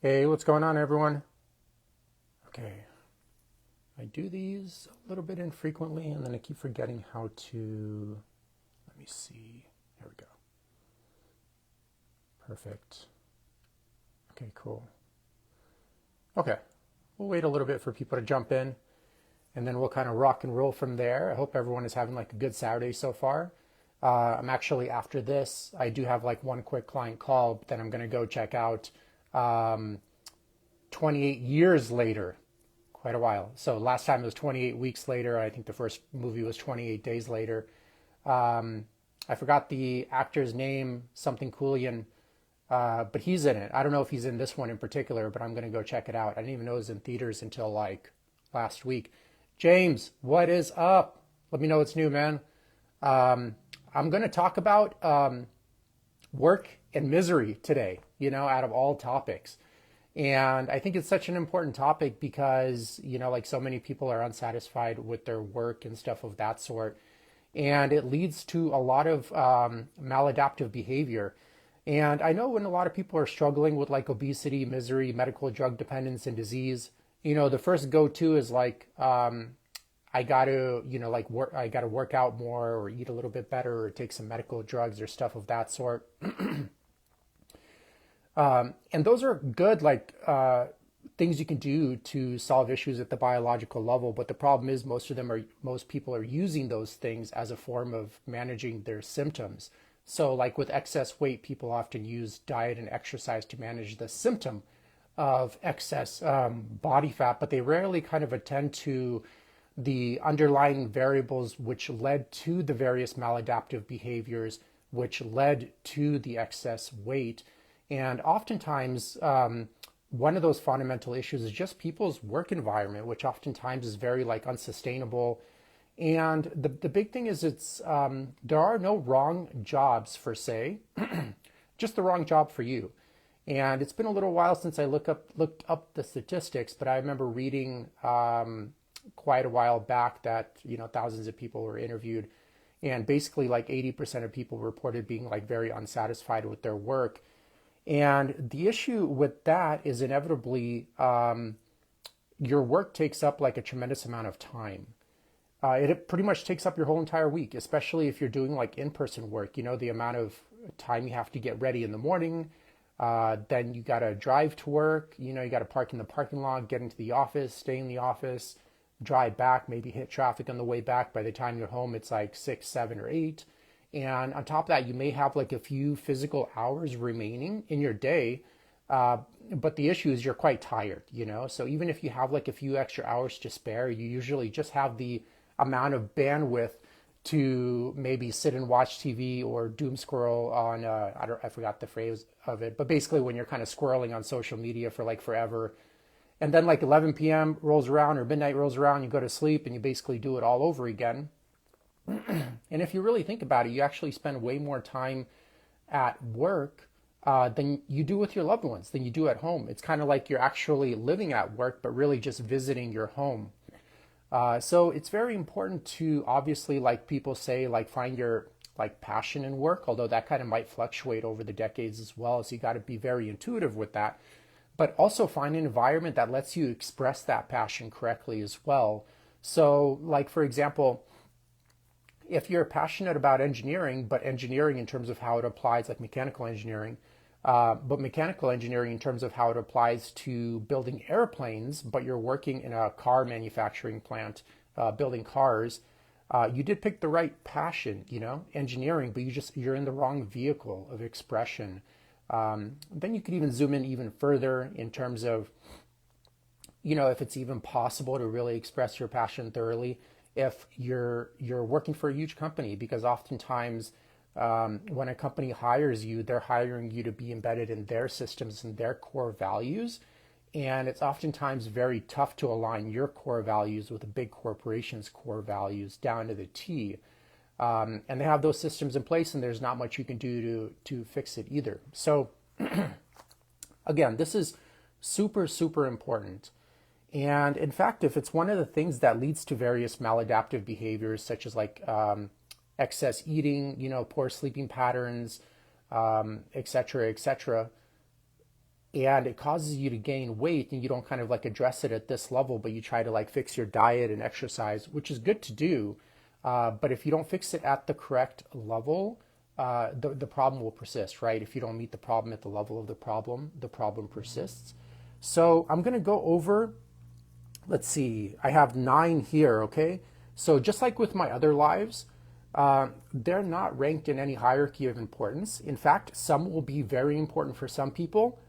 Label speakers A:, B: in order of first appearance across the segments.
A: Hey, what's going on, everyone? Okay, I do these a little bit infrequently, and then I keep forgetting how to. Let me see. There we go. Perfect. Okay, cool. Okay, we'll wait a little bit for people to jump in, and then we'll kind of rock and roll from there. I hope everyone is having like a good Saturday so far. I'm actually after this. I do have like one quick client call, but then I'm going to go check out um, 28 years later. Quite a while. So last time it was 28 weeks later. I think the first movie was 28 days later. I forgot the actor's name, something Coolian, but he's in it. I don't know if he's in this one in particular, but I'm going to go check it out. I didn't even know it was in theaters until like last week. James, what is up? Let me know what's new, man. I'm going to talk about work and misery today, out of all topics. And I think it's such an important topic because, like so many people are unsatisfied with their work and stuff of that sort. And it leads to a lot of maladaptive behavior. And I know when a lot of people are struggling with like obesity, misery, medical drug dependence, and disease, the first go to is like, I got to, like work, I got to work out more or eat a little bit better or take some medical drugs or stuff of that sort. And those are good, like things you can do to solve issues at the biological level. But the problem is, most people are using those things as a form of managing their symptoms. So, like with excess weight, people often use diet and exercise to manage the symptom of excess body fat, but they rarely kind of attend to the underlying variables which led to the various maladaptive behaviors, which led to the excess weight. And oftentimes, one of those fundamental issues is just people's work environment, which oftentimes is very like unsustainable. And the big thing is there are no wrong jobs per se, just the wrong job for you. And it's been a little while since I looked up the statistics, but I remember reading quite a while back that thousands of people were interviewed, and basically like 80% of people reported being like very unsatisfied with their work. And the issue with that is inevitably your work takes up like a tremendous amount of time. It pretty much takes up your whole entire week, especially if you're doing like in-person work. The amount of time you have to get ready in the morning. Then you got to drive to work. You got to park in the parking lot, get into the office, stay in the office, drive back, maybe hit traffic on the way back. By the time you're home, it's like 6, 7, or 8. And on top of that, you may have like a few physical hours remaining in your day. But the issue is you're quite tired. So even if you have like a few extra hours to spare, you usually just have the amount of bandwidth to maybe sit and watch TV or doom scroll on, I forgot the phrase of it, but basically when you're kind of scrolling on social media for like forever. And then like 11 p.m. rolls around or midnight rolls around, you go to sleep and you basically do it all over again. And if you really think about it, you actually spend way more time at work than you do with your loved ones, than you do at home. It's kind of like you're actually living at work, but really just visiting your home. So it's very important to obviously, like people say, like find your like passion in work, although that kind of might fluctuate over the decades as well. So you got to be very intuitive with that, but also find an environment that lets you express that passion correctly as well. So like, for example, if you're passionate about engineering, but engineering in terms of how it applies, like mechanical engineering, but mechanical engineering in terms of how it applies to building airplanes, but you're working in a car manufacturing plant, building cars, you did pick the right passion, engineering, but you're in the wrong vehicle of expression. Then you could even zoom in even further in terms of if it's even possible to really express your passion thoroughly if you're working for a huge company, because oftentimes when a company hires you, they're hiring you to be embedded in their systems and their core values. And it's oftentimes very tough to align your core values with a big corporation's core values down to the T. And they have those systems in place, and there's not much you can do to fix it either. So again, this is super, super important. And in fact, if it's one of the things that leads to various maladaptive behaviors, such as like excess eating, poor sleeping patterns, et cetera, and it causes you to gain weight, and you don't kind of like address it at this level, but you try to like fix your diet and exercise, which is good to do. But if you don't fix it at the correct level, the problem will persist, right? If you don't meet the problem at the level of the problem persists. So I'm going to go over, let's see, I have 9 here, okay? So just like with my other lives, they're not ranked in any hierarchy of importance. In fact, some will be very important for some people,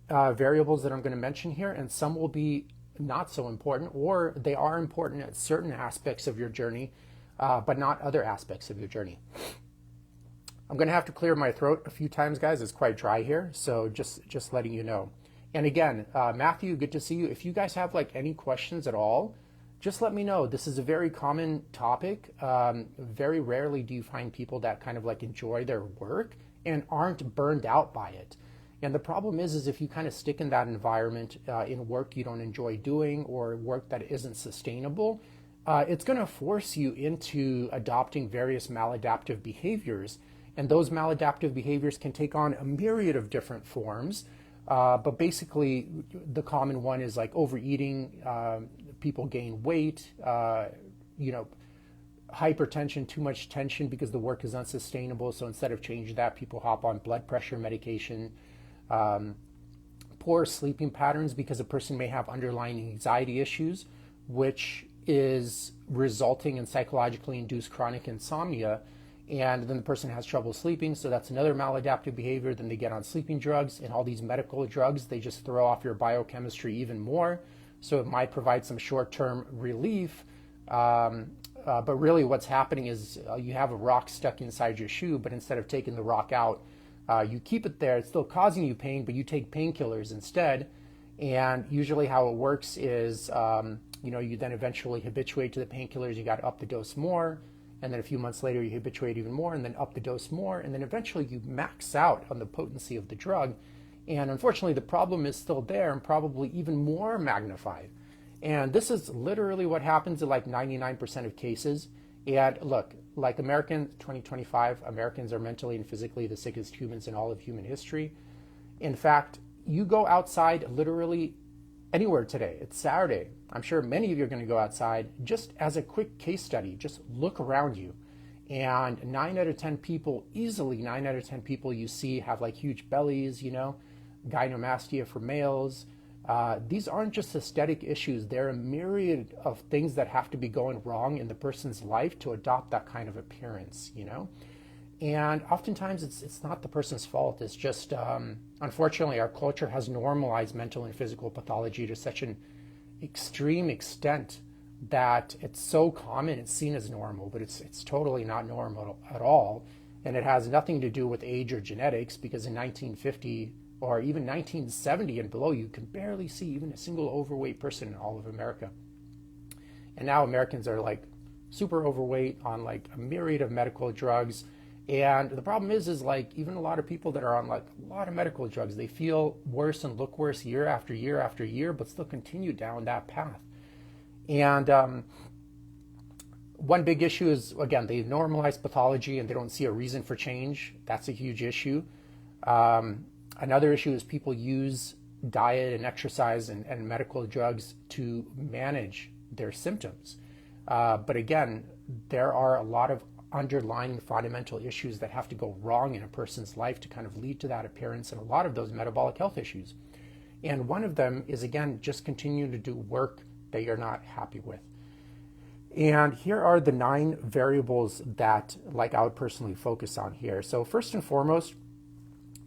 A: variables that I'm going to mention here, and some will be not so important, or they are important at certain aspects of your journey, but not other aspects of your journey. I'm going to have to clear my throat a few times, guys. It's quite dry here, so just letting you know. And again, Matthew, good to see you. If you guys have like any questions at all, just let me know. This is a very common topic. Very rarely do you find people that kind of like enjoy their work and aren't burned out by it. And the problem is if you kind of stick in that environment in work you don't enjoy doing, or work that isn't sustainable, it's going to force you into adopting various maladaptive behaviors. And those maladaptive behaviors can take on a myriad of different forms. But basically, the common one is like overeating, people gain weight, hypertension, too much tension because the work is unsustainable. So instead of changing that, people hop on blood pressure medication. Poor sleeping patterns because a person may have underlying anxiety issues, which is resulting in psychologically induced chronic insomnia. And then the person has trouble sleeping, so that's another maladaptive behavior. Then they get on sleeping drugs, and all these medical drugs, they just throw off your biochemistry even more. So it might provide some short-term relief, but really what's happening is you have a rock stuck inside your shoe, but instead of taking the rock out, you keep it there. It's still causing you pain, but you take painkillers instead. And usually how it works is, you then eventually habituate to the painkillers. You got to up the dose more. And then a few months later, you habituate even more, and then up the dose more. And then eventually you max out on the potency of the drug. And unfortunately, the problem is still there and probably even more magnified. And this is literally what happens in like 99% of cases. And look, like 2025, Americans are mentally and physically the sickest humans in all of human history. In fact, you go outside literally anywhere today. It's Saturday. I'm sure many of you are going to go outside. Just as a quick case study, just look around you. And 9 out of 10 people, easily 9 out of 10 people you see have like huge bellies, gynecomastia for males. These aren't just aesthetic issues. They're a myriad of things that have to be going wrong in the person's life to adopt that kind of appearance, And oftentimes it's not the person's fault. It's just, unfortunately, our culture has normalized mental and physical pathology to such an extreme extent that it's so common, it's seen as normal, but it's totally not normal at all. And it has nothing to do with age or genetics, because in 1950 or even 1970 and below, you can barely see even a single overweight person in all of America. And now Americans are like super overweight on like a myriad of medical drugs. And the problem is like even a lot of people that are on like a lot of medical drugs, they feel worse and look worse year after year after year, but still continue down that path. And one big issue is, again, they normalize pathology and they don't see a reason for change. That's a huge issue. Another issue is people use diet and exercise and medical drugs to manage their symptoms. But again, there are a lot of underlying fundamental issues that have to go wrong in a person's life to kind of lead to that appearance, and a lot of those metabolic health issues. And one of them is, again, just continue to do work that you're not happy with. And here are the 9 variables that like I would personally focus on here. So first and foremost,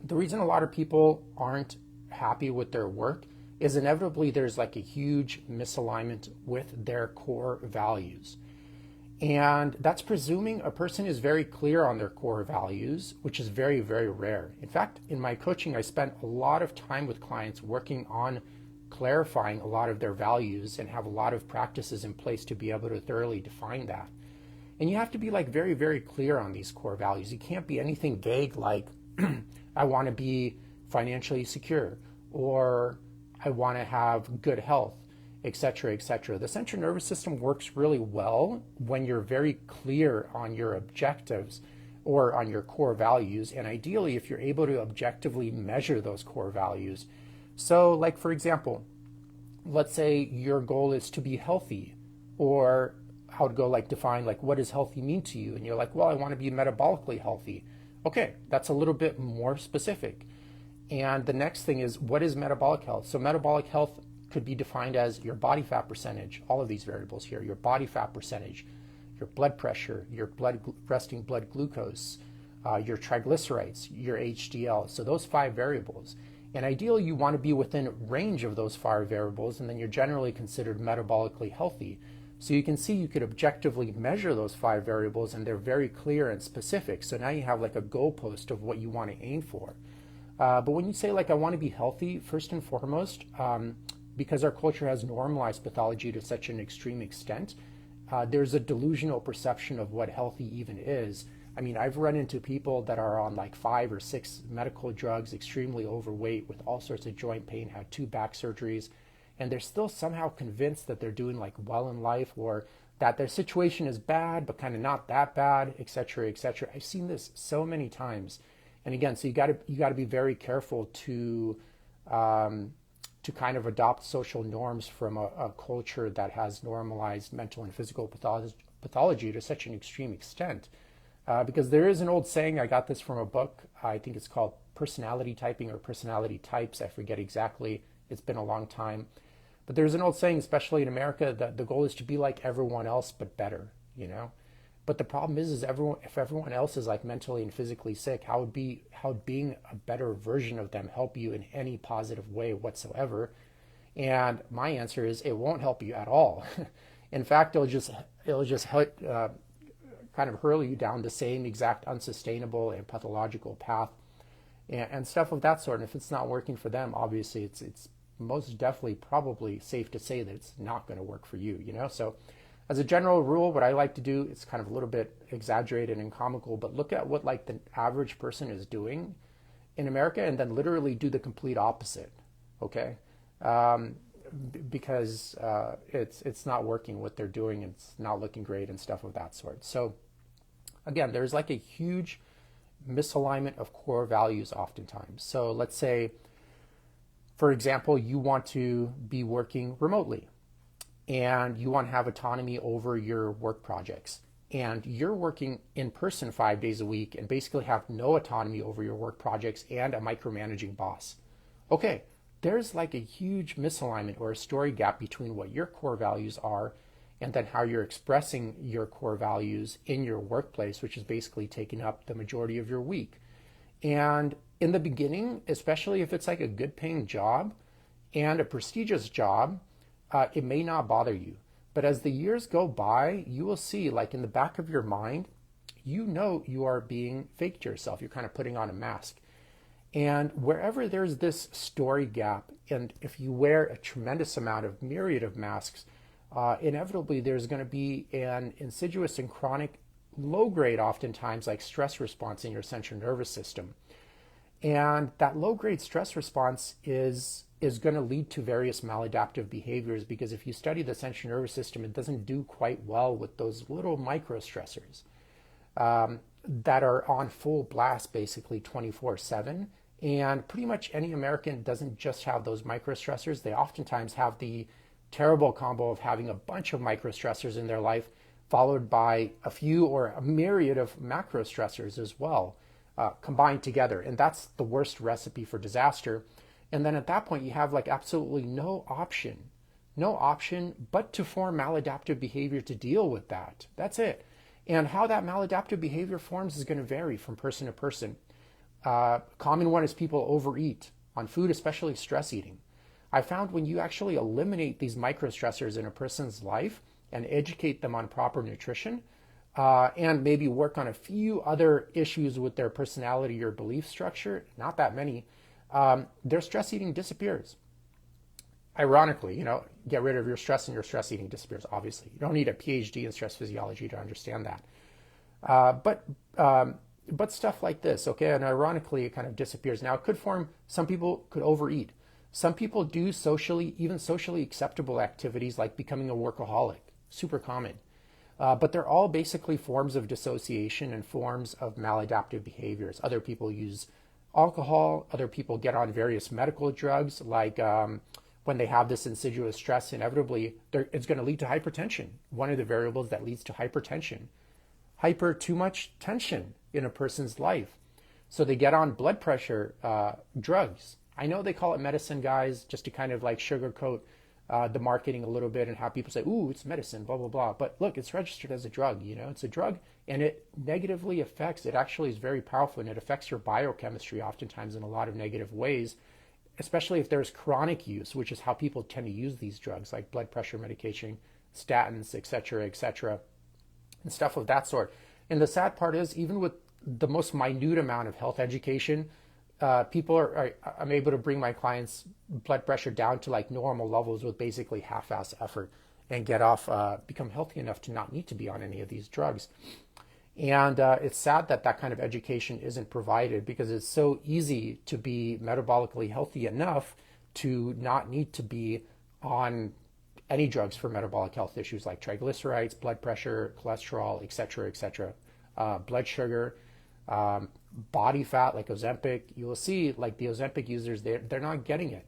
A: the reason a lot of people aren't happy with their work is inevitably there's like a huge misalignment with their core values. And that's presuming a person is very clear on their core values, which is very, very rare. In fact, in my coaching, I spent a lot of time with clients working on clarifying a lot of their values and have a lot of practices in place to be able to thoroughly define that. And you have to be like very, very clear on these core values. You can't be anything vague like, I want to be financially secure, or I want to have good health, etc., etc. The central nervous system works really well when you're very clear on your objectives or on your core values, and ideally if you're able to objectively measure those core values. So, like for example, let's say your goal is to be healthy, or how to go like define like what does healthy mean to you, and you're like, well, I want to be metabolically healthy. Okay, that's a little bit more specific. And the next thing is, what is metabolic health? So metabolic health could be defined as your body fat percentage, all of these variables here, your body fat percentage, your blood pressure, your resting blood glucose, your triglycerides, your HDL. So those 5 variables. And ideally, you want to be within range of those 5 variables, and then you're generally considered metabolically healthy. So you can see you could objectively measure those 5 variables, and they're very clear and specific. So now you have like a goalpost of what you want to aim for. But when you say like I want to be healthy, first and foremost, because our culture has normalized pathology to such an extreme extent, there's a delusional perception of what healthy even is. I mean, I've run into people that are on like 5 or 6 medical drugs, extremely overweight with all sorts of joint pain, had 2 back surgeries, and they're still somehow convinced that they're doing like well in life, or that their situation is bad, but kind of not that bad, et cetera, et cetera. I've seen this so many times. And again, so you got to be very careful to kind of adopt social norms from a culture that has normalized mental and physical pathology to such an extreme extent. Because there is an old saying, I got this from a book, I think it's called Personality Typing or Personality Types, I forget exactly, it's been a long time. But there's an old saying, especially in America, that the goal is to be like everyone else, but better, you know? But the problem is if everyone else is like mentally and physically sick, how would being a better version of them help you in any positive way whatsoever? And my answer is it won't help you at all. In fact, it'll just help, kind of hurl you down the same exact unsustainable and pathological path, and stuff of that sort. And if it's not working for them, obviously it's most definitely probably safe to say that it's not going to work for you, you know? So as a general rule, what I like to do, it's kind of a little bit exaggerated and comical, but look at what like the average person is doing in America and then literally do the complete opposite, okay? Because it's not working what they're doing, it's not looking great and stuff of that sort. So again, there's like a huge misalignment of core values oftentimes. So let's say, for example, you want to be working remotely and you want to have autonomy over your work projects, and you're working in person 5 days a week and basically have no autonomy over your work projects and a micromanaging boss. Okay, there's like a huge misalignment or a story gap between what your core values are and then how you're expressing your core values in your workplace, which is basically taking up the majority of your week. And in the beginning, especially if it's like a good paying job and a prestigious job, it may not bother you. But as the years go by, you will see, like in the back of your mind, you know you are being fake to yourself. You're kind of putting on a mask. And wherever there's this story gap, and if you wear a tremendous amount of myriad of masks, inevitably there's going to be an insidious and chronic low grade, oftentimes like stress response in your central nervous system. And that low grade stress response is going to lead to various maladaptive behaviors, because if you study the central nervous system, it doesn't do quite well with those little micro stressors that are on full blast basically 24/7. And pretty much any American doesn't just have those micro stressors. They oftentimes have the terrible combo of having a bunch of micro stressors in their life, followed by a few or a myriad of macro stressors as well, combined together. And that's the worst recipe for disaster. And then at that point, you have like absolutely no option but to form maladaptive behavior to deal with that. That's it. And how that maladaptive behavior forms is going to vary from person to person. Common one is people overeat on food, especially stress eating. I found when you actually eliminate these microstressors in a person's life and educate them on proper nutrition, and maybe work on a few other issues with their personality or belief structure, not that many, their stress eating disappears. Ironically, get rid of your stress and your stress eating disappears, obviously. You don't need a PhD in stress physiology to understand that. But stuff like this, okay, and ironically, it kind of disappears. Now, it could form, some people could overeat. Some people do even socially acceptable activities like becoming a workaholic, super common. But they're all basically forms of dissociation and forms of maladaptive behaviors. Other people use alcohol. Other people get on various medical drugs, like when they have this insidious stress, inevitably it's going to lead to hypertension. One of the variables that leads to hypertension. Too much tension in a person's life. So they get on blood pressure drugs. I know they call it medicine, guys, just to kind of like sugarcoat the marketing a little bit and have people say, ooh, it's medicine, blah, blah, blah. But look, it's registered as a drug, it's a drug, and it negatively affects, it actually is very powerful, and it affects your biochemistry oftentimes in a lot of negative ways, especially if there's chronic use, which is how people tend to use these drugs, like blood pressure medication, statins, et cetera, and stuff of that sort. And the sad part is, even with the most minute amount of health education, I'm able to bring my clients' blood pressure down to like normal levels with basically half-ass effort and become healthy enough to not need to be on any of these drugs. And it's sad that that kind of education isn't provided, because it's so easy to be metabolically healthy enough to not need to be on any drugs for metabolic health issues like triglycerides, blood pressure, cholesterol, et cetera, blood sugar, body fat like Ozempic. You will see like the Ozempic users, they're not getting it.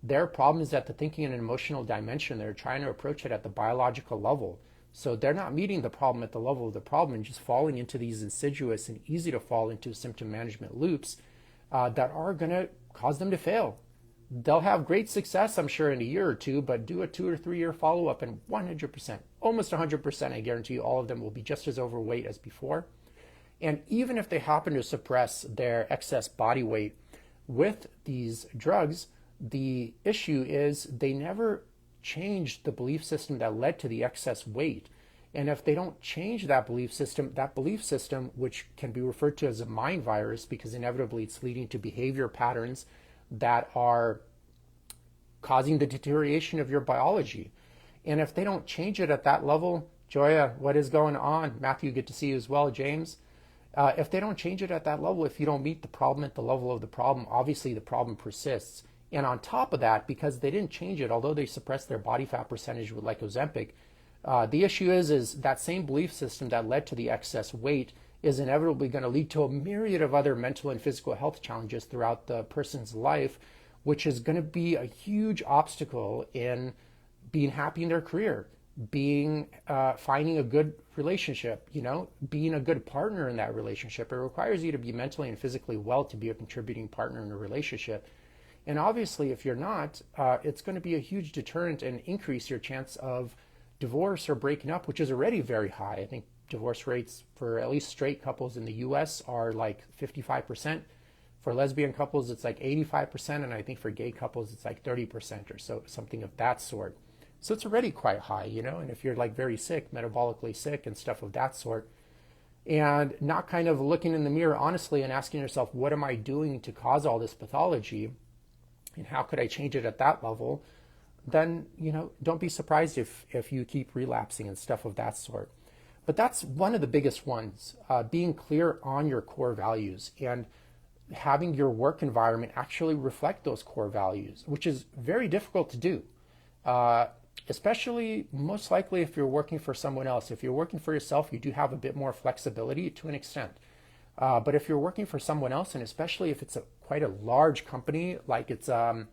A: Their problem is that the thinking and emotional dimension, they're trying to approach it at the biological level. So they're not meeting the problem at the level of the problem and just falling into these insidious and easy to fall into symptom management loops that are going to cause them to fail. They'll have great success, I'm sure, in a year or two, but do a 2 or 3 year follow-up and 100%, almost 100%, I guarantee you all of them will be just as overweight as before. And even if they happen to suppress their excess body weight with these drugs, the issue is they never changed the belief system that led to the excess weight. And if they don't change that belief system, which can be referred to as a mind virus, because inevitably it's leading to behavior patterns that are causing the deterioration of your biology. And if they don't change it at that level, Joya, what is going on? Matthew, good to see you as well. James, if they don't change it at that level, if you don't meet the problem at the level of the problem, obviously the problem persists. And on top of that, because they didn't change it, although they suppressed their body fat percentage with like Ozempic, the issue is that same belief system that led to the excess weight is inevitably going to lead to a myriad of other mental and physical health challenges throughout the person's life, which is going to be a huge obstacle in being happy in their career, finding a good relationship, being a good partner in that relationship. It requires you to be mentally and physically well to be a contributing partner in a relationship. And obviously, if you're not, it's going to be a huge deterrent and increase your chance of divorce or breaking up, which is already very high. I think divorce rates for at least straight couples in the US are like 55%. For lesbian couples, it's like 85%. And I think for gay couples, it's like 30% or so, something of that sort. So it's already quite high, and if you're like very sick, metabolically sick and stuff of that sort, and not kind of looking in the mirror honestly and asking yourself, what am I doing to cause all this pathology? And how could I change it at that level? Then, don't be surprised if you keep relapsing and stuff of that sort. But that's one of the biggest ones, being clear on your core values and having your work environment actually reflect those core values, which is very difficult to do, especially most likely if you're working for someone else. If you're working for yourself, you do have a bit more flexibility to an extent. But if you're working for someone else, and especially if it's quite a large company, like it's a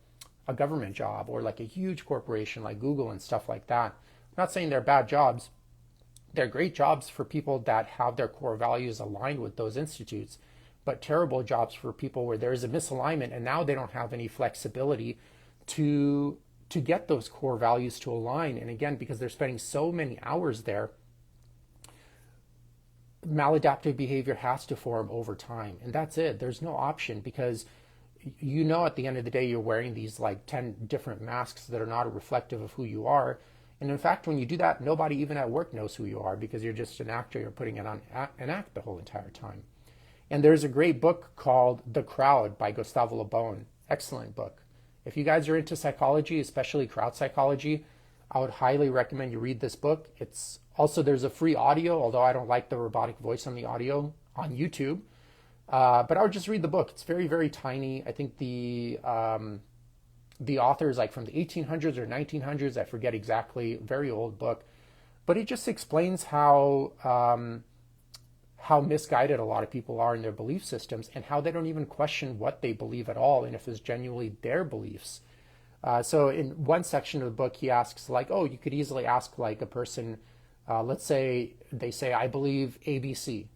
A: government job or like a huge corporation like Google and stuff like that, I'm not saying they're bad jobs. They're great jobs for people that have their core values aligned with those institutes, but terrible jobs for people where there is a misalignment and now they don't have any flexibility to get those core values to align. And again, because they're spending so many hours there, maladaptive behavior has to form over time. And that's it. There's no option, because at the end of the day, you're wearing these like 10 different masks that are not reflective of who you are. And in fact, when you do that, nobody even at work knows who you are, because you're just an actor. You're putting it on an act the whole entire time. And there's a great book called The Crowd by Gustavo Le Bon. Excellent book. If you guys are into psychology, especially crowd psychology, I would highly recommend you read this book. There's a free audio, although I don't like the robotic voice on the audio on YouTube. But I would just read the book. It's very, very tiny. I think the author is like from the 1800s or 1900s. I forget exactly. Very old book. But it just explains how how misguided a lot of people are in their belief systems and how they don't even question what they believe at all and if it's genuinely their beliefs. So in one section of the book, he asks like, oh, you could easily ask like a person, let's say they say, I believe ABC.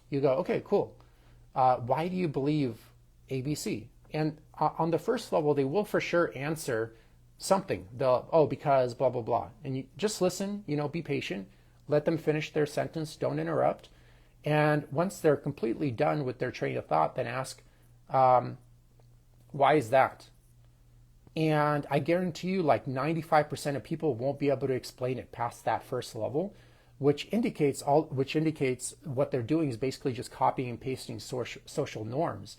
A: You go, okay, cool. Why do you believe ABC? And on the first level, they will for sure answer something. They'll, oh, because blah, blah, blah. And you just listen, be patient, let them finish their sentence, don't interrupt. And once they're completely done with their train of thought, then ask, why is that? And I guarantee you like 95% of people won't be able to explain it past that first level, which indicates what they're doing is basically just copying and pasting social norms.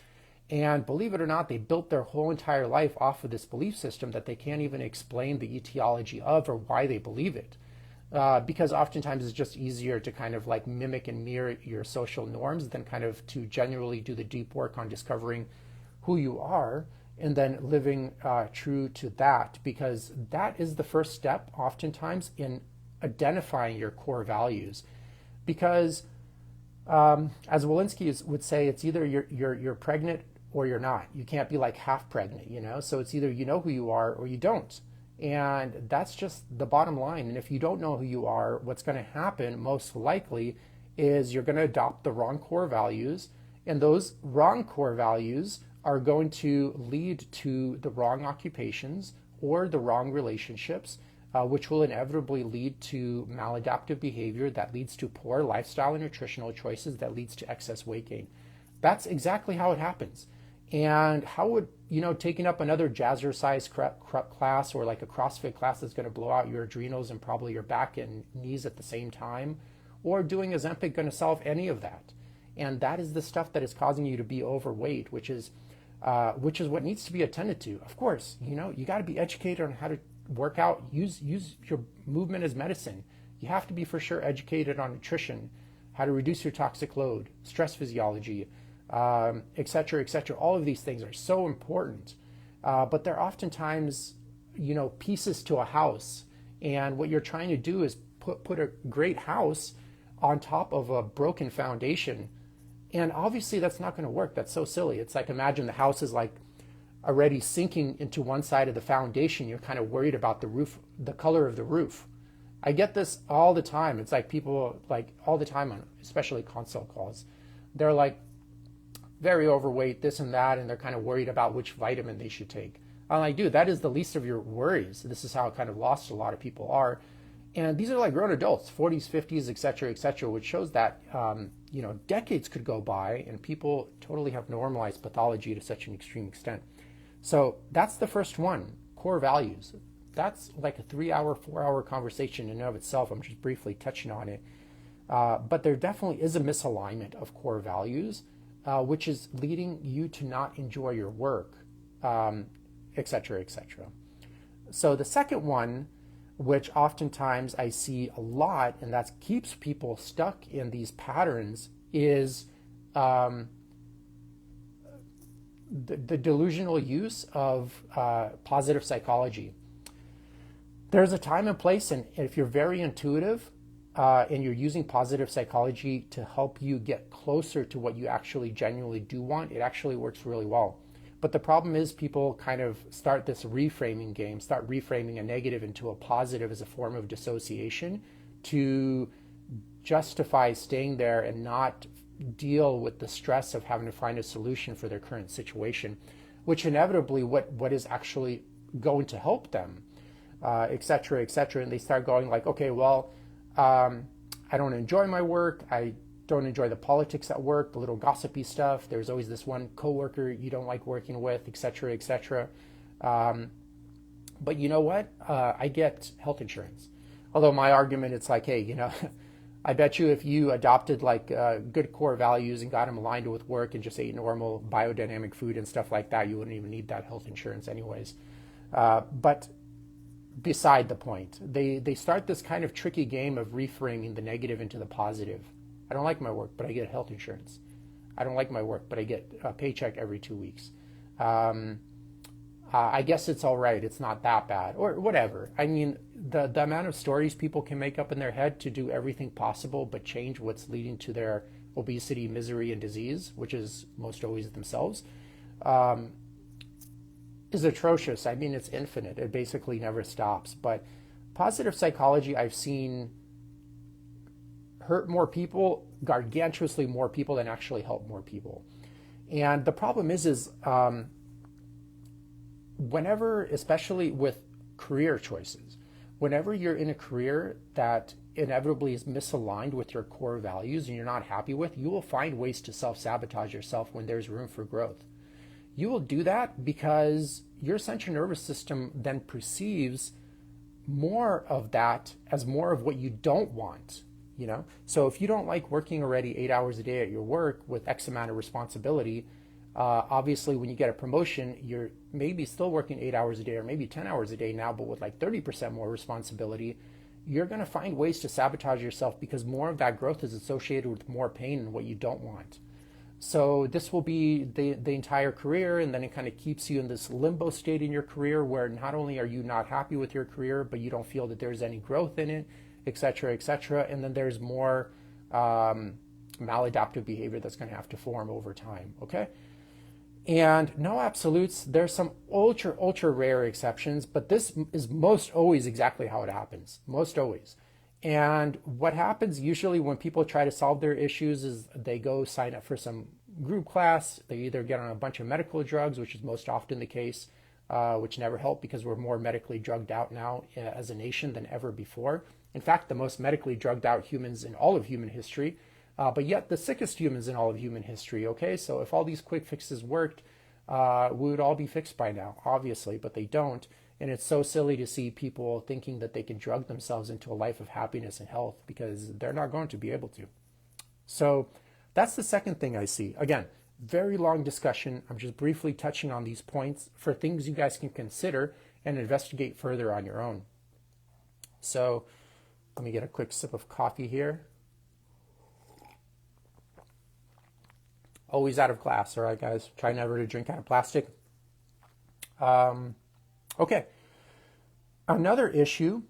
A: And believe it or not, they built their whole entire life off of this belief system that they can't even explain the etiology of or why they believe it. Because oftentimes it's just easier to kind of like mimic and mirror your social norms than kind of to genuinely do the deep work on discovering who you are and then living true to that, because that is the first step oftentimes in identifying your core values. Because as Walensky would say, it's either you're pregnant or you're not. You can't be like half pregnant, so it's either you know who you are or you don't. And that's just the bottom line. And if you don't know who you are, what's going to happen most likely is you're going to adopt the wrong core values, and those wrong core values are going to lead to the wrong occupations or the wrong relationships, which will inevitably lead to maladaptive behavior that leads to poor lifestyle and nutritional choices that leads to excess weight gain. That's exactly how it happens. And how would, taking up another jazzercise class or like a CrossFit class that's going to blow out your adrenals and probably your back and knees at the same time, or doing Ozempic going to solve any of that? And that is the stuff that is causing you to be overweight, which is what needs to be attended to. Of course, you got to be educated on how to work out, use your movement as medicine. You have to be for sure educated on nutrition, how to reduce your toxic load, stress physiology, et cetera, et cetera. All of these things are so important, but they're oftentimes, pieces to a house. And what you're trying to do is put a great house on top of a broken foundation. And obviously that's not going to work. That's so silly. It's like, imagine the house is like already sinking into one side of the foundation. You're kind of worried about the roof, the color of the roof. I get this all the time. It's like people like all the time on especially consult calls. They're like very overweight, this and that, and they're kind of worried about which vitamin they should take. I'm like, dude, that is the least of your worries. This is how kind of lost a lot of people are. And these are like grown adults, 40s, 50s, et cetera, which shows that, decades could go by and people totally have normalized pathology to such an extreme extent. So that's the first one, core values. That's like a 3-hour, 4-hour conversation in and of itself. I'm just briefly touching on it. But there definitely is a misalignment of core values, which is leading you to not enjoy your work, et cetera, et cetera. So the second one, which oftentimes I see a lot, and that keeps people stuck in these patterns, is the delusional use of positive psychology. There's a time and place, and if you're very intuitive and you're using positive psychology to help you get closer to what you actually genuinely do want, it actually works really well. But the problem is people kind of start this reframing game, start reframing a negative into a positive as a form of dissociation to justify staying there and not deal with the stress of having to find a solution for their current situation, which inevitably what is actually going to help them, et cetera, et cetera. And they start going like, okay, well, I don't enjoy my work. I don't enjoy the politics at work, the little gossipy stuff. There's always this one coworker you don't like working with, et cetera, et cetera. But you know what? I get health insurance. Although my argument, it's like, hey, I bet you if you adopted like good core values and got them aligned with work and just ate normal biodynamic food and stuff like that, you wouldn't even need that health insurance anyways. But beside the point, they start this kind of tricky game of reframing the negative into the positive. I don't like my work, but I get health insurance. I don't like my work, but I get a paycheck every 2 weeks. I guess it's all right. It's not that bad, or whatever. I mean, the amount of stories people can make up in their head to do everything possible but change what's leading to their obesity, misery, and disease, which is most always themselves, is atrocious. I mean, it's infinite. It basically never stops. But positive psychology, I've seen hurt more people, gargantuously more people, than actually help more people. And the problem is whenever, especially with career choices, whenever you're in a career that inevitably is misaligned with your core values and you're not happy with, you will find ways to self-sabotage yourself when there's room for growth. You will do that because your central nervous system then perceives more of that as more of what you don't want. So if you don't like working already 8 hours a day at your work with X amount of responsibility, obviously when you get a promotion, you're maybe still working 8 hours a day or maybe 10 hours a day now, but with like 30% more responsibility. You're going to find ways to sabotage yourself because more of that growth is associated with more pain and what you don't want. So this will be the entire career, and then it kind of keeps you in this limbo state in your career where not only are you not happy with your career, but you don't feel that there's any growth in it, et cetera, et cetera. And then there's more maladaptive behavior that's going to have to form over time, okay? And no absolutes. There's some ultra rare exceptions, but this is most always exactly how it happens, most always. And what happens usually when people try to solve their issues is they go sign up for some group class. They either get on a bunch of medical drugs, which is most often the case, which never help because we're more medically drugged out now as a nation than ever before. In fact, the most medically drugged out humans in all of human history, but yet the sickest humans in all of human history, okay? So if all these quick fixes worked, we would all be fixed by now, obviously, but they don't. And it's so silly to see people thinking that they can drug themselves into a life of happiness and health because they're not going to be able to. So that's the second thing I see. Again, very long discussion. I'm just briefly touching on these points for things you guys can consider and investigate further on your own. So let me get a quick sip of coffee here. Always out of glass, all right, guys? Try never to drink out of plastic. Okay. Another issue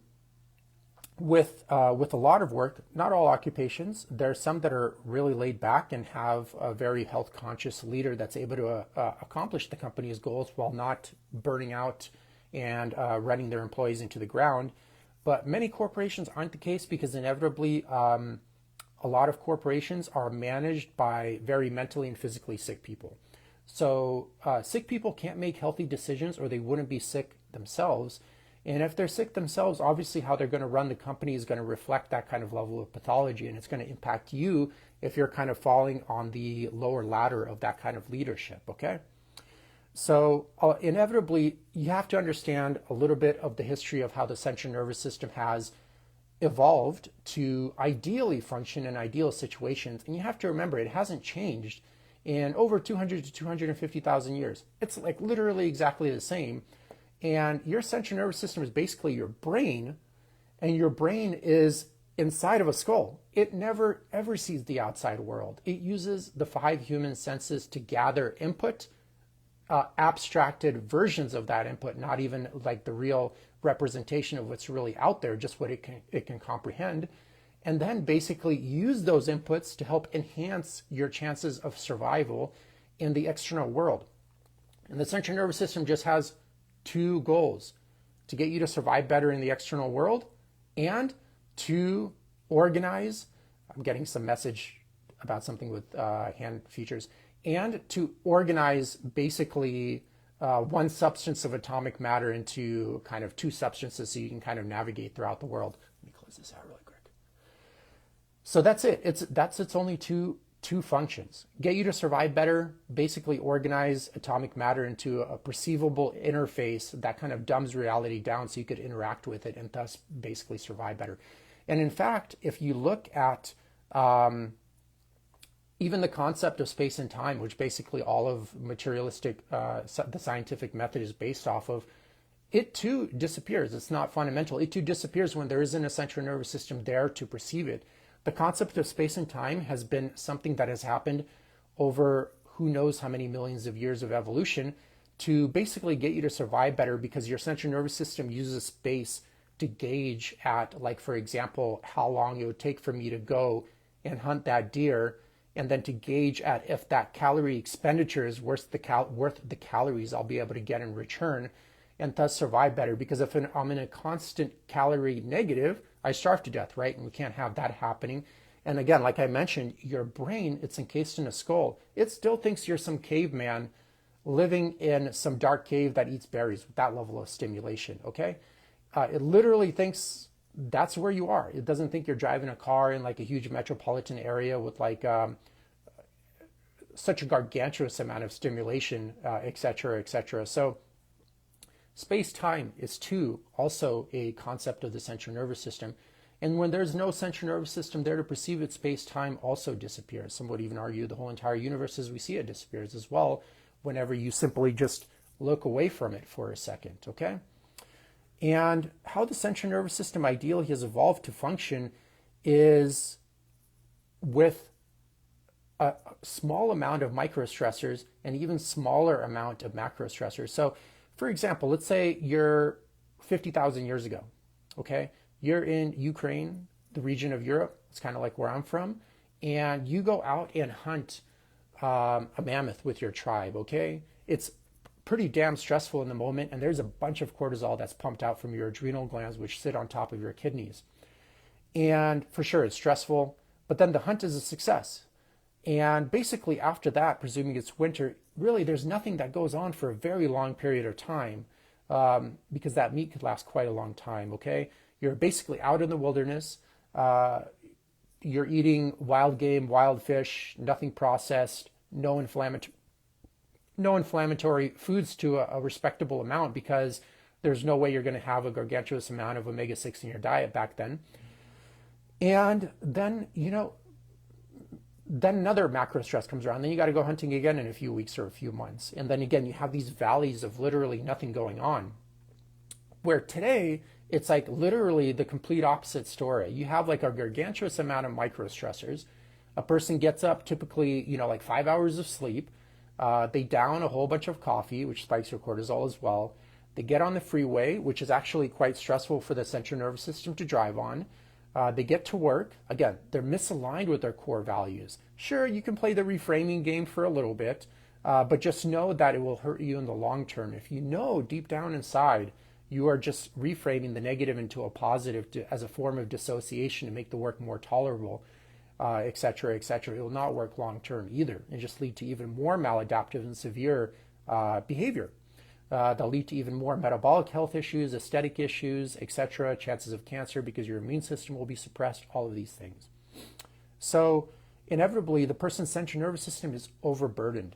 A: with a lot of work, not all occupations, there's some that are really laid back and have a very health conscious leader that's able to accomplish the company's goals while not burning out and running their employees into the ground. But many corporations aren't the case because inevitably a lot of corporations are managed by very mentally and physically sick people. So sick people can't make healthy decisions or they wouldn't be sick themselves. And if they're sick themselves, obviously how they're going to run the company is going to reflect that kind of level of pathology, and it's going to impact you if you're kind of falling on the lower ladder of that kind of leadership, okay? So inevitably, you have to understand a little bit of the history of how the central nervous system has evolved to ideally function in ideal situations. And you have to remember, it hasn't changed in over 200 to 250,000 years. It's like literally exactly the same. And your central nervous system is basically your brain, and your brain is inside of a skull. It never ever sees the outside world. It uses the 5 human senses to gather input, abstracted versions of that input, not even like the real representation of what's really out there, just what it can comprehend, and then basically use those inputs to help enhance your chances of survival in the external world. And the central nervous system just has 2 goals: to get you to survive better in the external world and to organize, I'm getting some message about something with hand features, and to organize basically one substance of atomic matter into kind of 2 substances so you can kind of navigate throughout the world. Let me close this out really quick. So that's it. That's its only two functions: get you to survive better, basically organize atomic matter into a perceivable interface that kind of dumbs reality down so you could interact with it and thus basically survive better. And in fact, if you look at even the concept of space and time, which basically all of materialistic, the scientific method is based off of, it too disappears. It's not fundamental. It too disappears when there isn't a central nervous system there to perceive it. The concept of space and time has been something that has happened over who knows how many millions of years of evolution to basically get you to survive better, because your central nervous system uses space to gauge at, like, for example, how long it would take for me to go and hunt that deer and then to gauge at if that calorie expenditure is worth the calories I'll be able to get in return, and thus survive better. Because if I'm in a constant calorie negative, I starve to death, right? And we can't have that happening. And again, like I mentioned, your brain, it's encased in a skull. It still thinks you're some caveman living in some dark cave that eats berries with that level of stimulation, okay? It literally thinks that's where you are. It doesn't think you're driving a car in like a huge metropolitan area with like such a gargantuous amount of stimulation, et cetera, et cetera. So space-time is too also a concept of the central nervous system. And when there's no central nervous system there to perceive it, space-time also disappears. Some would even argue the whole entire universe as we see it disappears as well whenever you simply just look away from it for a second, okay? And how the central nervous system ideally has evolved to function is with a small amount of microstressors and even smaller amount of macrostressors. So, for example, let's say you're 50,000 years ago, okay? You're in Ukraine, the region of Europe. It's kind of like where I'm from. And you go out and hunt a mammoth with your tribe, okay? It's pretty damn stressful in the moment, and there's a bunch of cortisol that's pumped out from your adrenal glands, which sit on top of your kidneys. And for sure, it's stressful, but then the hunt is a success. And basically after that, presuming it's winter, really there's nothing that goes on for a very long period of time, because that meat could last quite a long time, okay? You're basically out in the wilderness. You're eating wild game, wild fish, nothing processed, no inflammatory foods to a respectable amount, because there's no way you're going to have a gargantuous amount of omega-6 in your diet back then. And then, then another macro stress comes around. Then you got to go hunting again in a few weeks or a few months. And then again, you have these valleys of literally nothing going on. Where today, it's like literally the complete opposite story. You have like a gargantuous amount of micro stressors. A person gets up typically, like 5 hours of sleep. They down a whole bunch of coffee, which spikes your cortisol as well. They get on the freeway, which is actually quite stressful for the central nervous system to drive on. They get to work. Again, they're misaligned with their core values. Sure, you can play the reframing game for a little bit, but just know that it will hurt you in the long term. If you know deep down inside, you are just reframing the negative into a positive as a form of dissociation to make the work more tolerable, et cetera, et cetera. It will not work long term either, and just lead to even more maladaptive and severe behavior. They'll lead to even more metabolic health issues, aesthetic issues, etc., chances of cancer because your immune system will be suppressed, all of these things. So inevitably, the person's central nervous system is overburdened,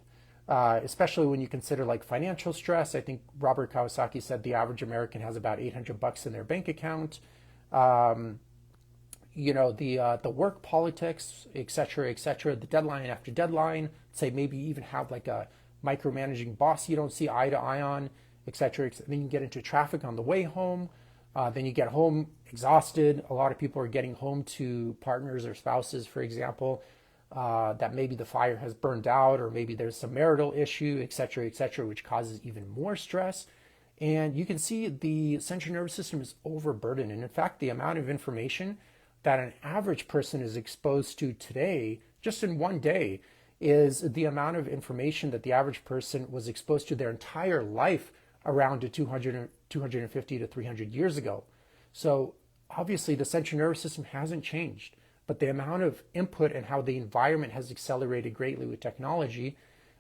A: especially when you consider like financial stress. I think Robert Kiyosaki said the average American has about $800 in their bank account. The work politics, etc., the deadline after deadline, say maybe even have like a micromanaging boss you don't see eye to eye on, etc. Then you get into traffic on the way home. Then you get home exhausted. A lot of people are getting home to partners or spouses, for example, that maybe the fire has burned out, or maybe there's some marital issue, etc., which causes even more stress. And you can see the central nervous system is overburdened. And in fact, the amount of information that an average person is exposed to today, just in one day, is the amount of information that the average person was exposed to their entire life around 250 to 300 years ago. So obviously the central nervous system hasn't changed, but the amount of input and how the environment has accelerated greatly with technology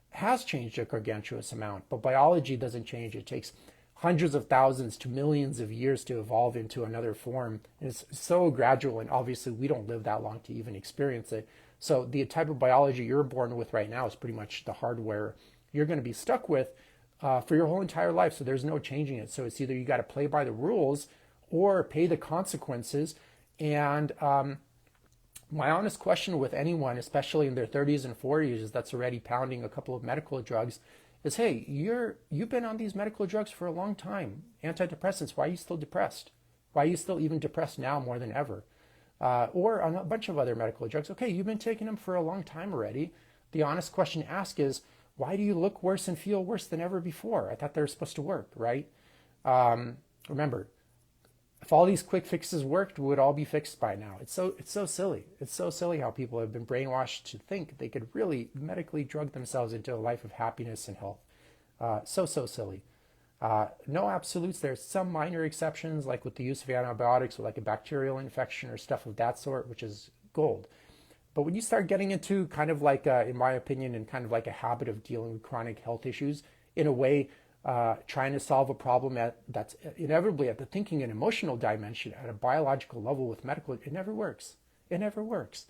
A: has changed a gargantuous amount. But biology doesn't change. It takes hundreds of thousands to millions of years to evolve into another form. And it's so gradual, and obviously we don't live that long to even experience it. So the type of biology you're born with right now is pretty much the hardware you're going to be stuck with for your whole entire life. So there's no changing it. So it's either you got to play by the rules or pay the consequences. And my honest question with anyone, especially in their 30s and 40s, that's already pounding a couple of medical drugs, is, hey, you've been on these medical drugs for a long time. Antidepressants, why are you still depressed? Why are you still even depressed now more than ever? Or on a bunch of other medical drugs. Okay, you've been taking them for a long time already. The honest question to ask is, why do you look worse and feel worse than ever before? I thought they were supposed to work, right? Remember, if all these quick fixes worked, we would all be fixed by now. It's so silly. It's so silly how people have been brainwashed to think they could really medically drug themselves into a life of happiness and health. So silly. No absolutes. There's some minor exceptions, like with the use of antibiotics or like a bacterial infection or stuff of that sort, which is gold. But when you start getting into kind of like, in my opinion, and kind of like a habit of dealing with chronic health issues in a way, trying to solve a problem that's inevitably at the thinking and emotional dimension at a biological level with medical, it never works. It never works.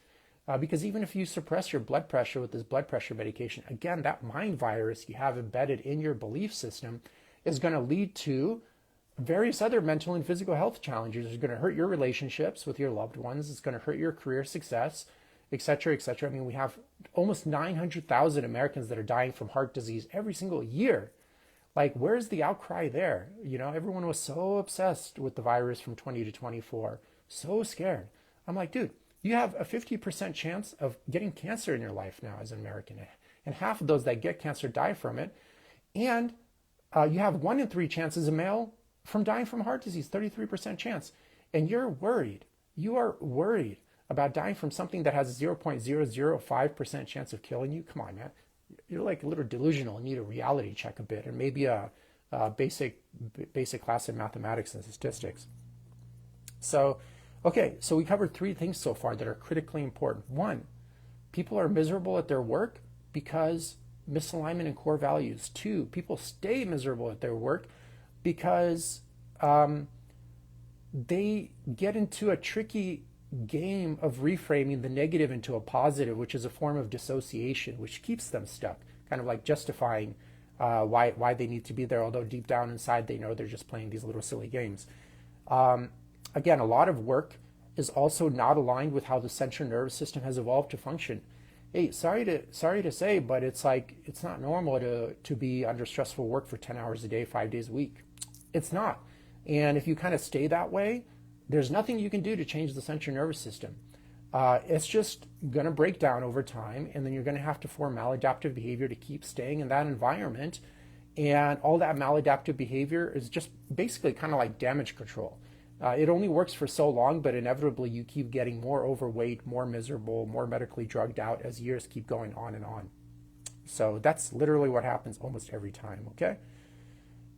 A: Because even if you suppress your blood pressure with this blood pressure medication, again, that mind virus you have embedded in your belief system is going to lead to various other mental and physical health challenges. It's going to hurt your relationships with your loved ones. It's going to hurt your career success, et cetera, et cetera. I mean, we have almost 900,000 Americans that are dying from heart disease every single year. Like, where's the outcry there? You know, everyone was so obsessed with the virus from 20 to 24, so scared. I'm like, dude, you have a 50% chance of getting cancer in your life now as an American. And half of those that get cancer die from it. And you have 1 in 3 chances a male from dying from heart disease, 33% chance. And you're worried. You are worried about dying from something that has a 0.005% chance of killing you. Come on, man. You're like a little delusional and need a reality check a bit, and maybe a basic class in mathematics and statistics. So, okay, so we covered 3 things so far that are critically important. 1, people are miserable at their work because misalignment in core values. 2, people stay miserable at their work because they get into a tricky game of reframing the negative into a positive, which is a form of dissociation, which keeps them stuck, kind of like justifying why they need to be there, although deep down inside they know they're just playing these little silly games. Again, a lot of work is also not aligned with how the central nervous system has evolved to function. Hey, sorry to say, but it's like, it's not normal to be under stressful work for 10 hours a day, 5 days a week. It's not. And if you kind of stay that way, there's nothing you can do to change the central nervous system. It's just going to break down over time, and then you're going to have to form maladaptive behavior to keep staying in that environment. And all that maladaptive behavior is just basically kind of like damage control. It only works for so long, but inevitably you keep getting more overweight, more miserable, more medically drugged out as years keep going on and on. So that's literally what happens almost every time, okay?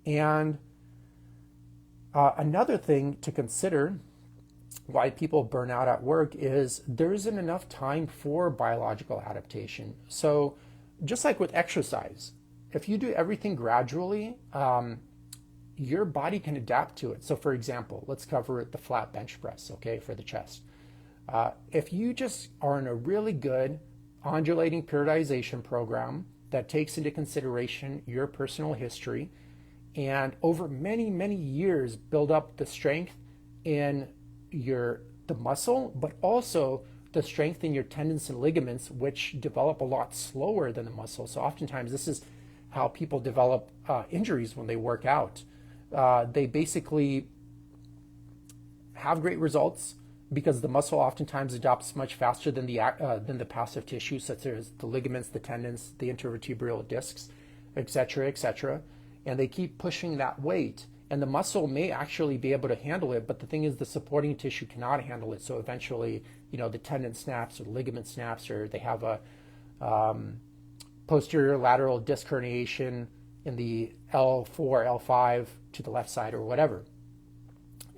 A: And another thing to consider why people burn out at work is there isn't enough time for biological adaptation. So just like with exercise, if you do everything gradually, your body can adapt to it. So for example, let's cover the flat bench press, okay, for the chest. If you just are in a really good undulating periodization program that takes into consideration your personal history, and over many, many years build up the strength in the muscle, but also the strength in your tendons and ligaments, which develop a lot slower than the muscle. So oftentimes this is how people develop injuries when they work out. They basically have great results because the muscle oftentimes adapts much faster than the passive tissue, such as the ligaments, the tendons, the intervertebral discs, etc., etc. And they keep pushing that weight, and the muscle may actually be able to handle it, but the thing is the supporting tissue cannot handle it. So eventually, the tendon snaps or the ligament snaps, or they have a posterior lateral disc herniation in the L4, L5 to the left side or whatever,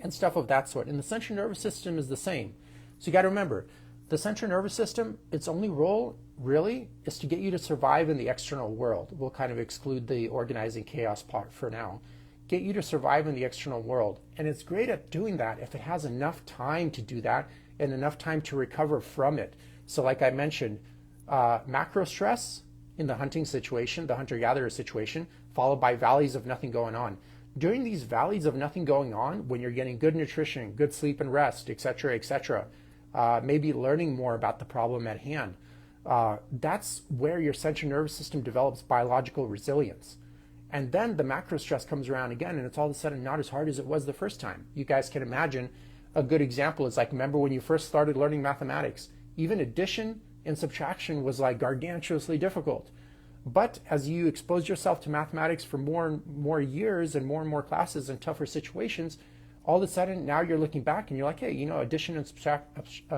A: and stuff of that sort. And the central nervous system is the same. So you got to remember, the central nervous system, its only role really is to get you to survive in the external world. We'll kind of exclude the organizing chaos part for now. Get you to survive in the external world. And it's great at doing that if it has enough time to do that and enough time to recover from it. So like I mentioned, macro stress in the hunting situation, the hunter-gatherer situation, followed by valleys of nothing going on. During these valleys of nothing going on, when you're getting good nutrition, good sleep and rest, etc., etc., maybe learning more about the problem at hand, that's where your central nervous system develops biological resilience. And then the macro stress comes around again, and it's all of a sudden not as hard as it was the first time. You guys can imagine a good example is like, remember when you first started learning mathematics, even addition and subtraction was like gargantuously difficult. But as you expose yourself to mathematics for more and more years and more classes and tougher situations, all of a sudden now you're looking back and you're like, hey, addition and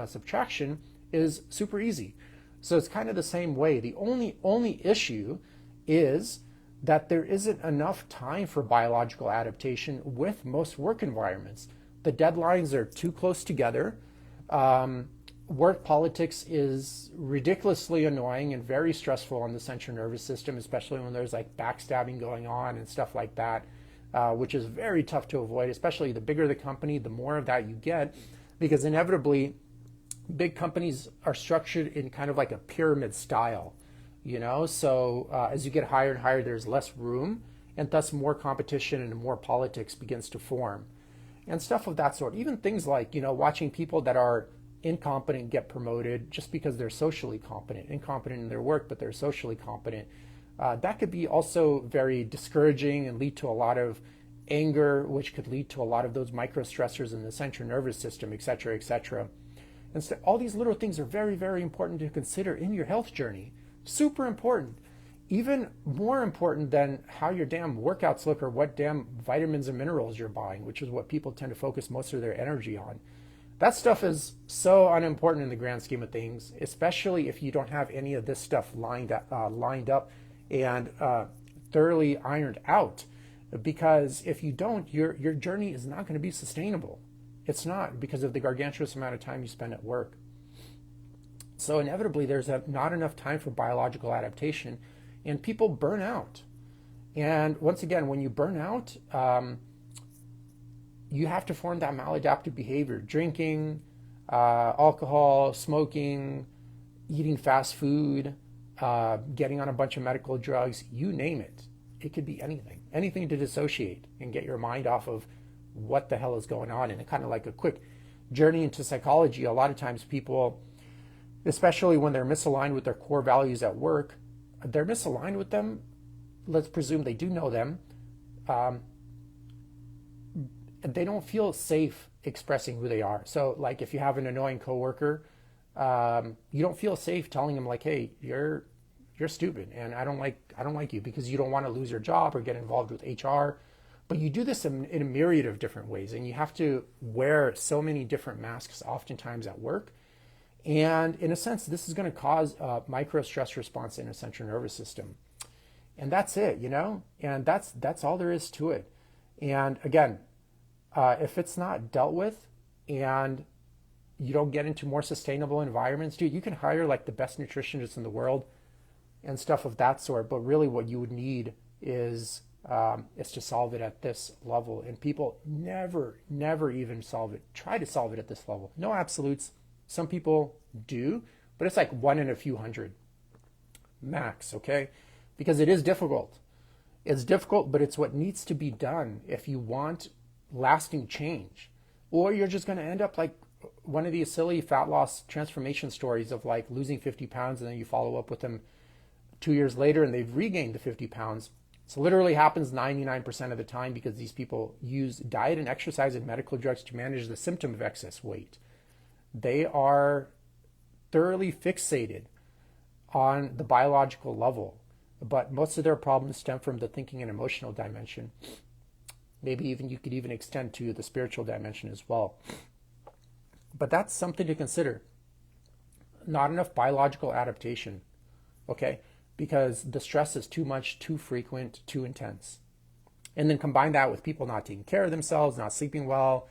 A: subtraction is super easy. So it's kind of the same way. The only issue is that there isn't enough time for biological adaptation with most work environments. The deadlines are too close together. Work politics is ridiculously annoying and very stressful on the central nervous system, especially when there's like backstabbing going on and stuff like that, which is very tough to avoid, especially the bigger the company, the more of that you get, because inevitably big companies are structured in kind of like a pyramid style, so as you get higher and higher, there's less room, and thus more competition and more politics begins to form and stuff of that sort. Even things like, watching people that are incompetent get promoted just because they're socially incompetent in their work, but they're socially competent. That could be also very discouraging and lead to a lot of anger, which could lead to a lot of those micro stressors in the central nervous system, et cetera, et cetera. And so all these little things are very, very important to consider in your health journey. Super important. Even more important than how your damn workouts look or what damn vitamins and minerals you're buying, which is what people tend to focus most of their energy on. That stuff is so unimportant in the grand scheme of things, especially if you don't have any of this stuff lined up and thoroughly ironed out. Because if you don't, your journey is not going to be sustainable. It's not, because of the gargantuous amount of time you spend at work. So inevitably, there's not enough time for biological adaptation, and people burn out. And once again, when you burn out, you have to form that maladaptive behavior: drinking, alcohol, smoking, eating fast food, getting on a bunch of medical drugs, you name it. It could be anything to dissociate and get your mind off of what the hell is going on. And kind of like a quick journey into psychology, a lot of times people, especially when they're misaligned with their core values at work, they're misaligned with them. Let's presume they do know them. They don't feel safe expressing who they are. So like if you have an annoying coworker, you don't feel safe telling them like, hey, you're stupid and I don't like you, because you don't want to lose your job or get involved with HR. But you do this in a myriad of different ways, and you have to wear so many different masks oftentimes at work. And in a sense, this is going to cause a micro stress response in a central nervous system. And that's it, and that's all there is to it. And again, if it's not dealt with and you don't get into more sustainable environments, dude, you can hire like the best nutritionists in the world and stuff of that sort. But really what you would need is to solve it at this level. And people never even try to solve it at this level. No absolutes. Some people do, but it's like 1 in a few hundred max, okay? Because it is difficult. It's difficult, but it's what needs to be done if you want lasting change. Or you're just going to end up like one of these silly fat loss transformation stories of like losing 50 pounds and then you follow up with them 2 years later and they've regained the 50 pounds. So literally happens 99% of the time, because these people use diet and exercise and medical drugs to manage the symptom of excess weight. They are thoroughly fixated on the biological level, but most of their problems stem from the thinking and emotional dimension. Maybe even you could even extend to the spiritual dimension as well. But that's something to consider. Not enough biological adaptation, okay? Because the stress is too much, too frequent, too intense. And then combine that with people not taking care of themselves, not sleeping well,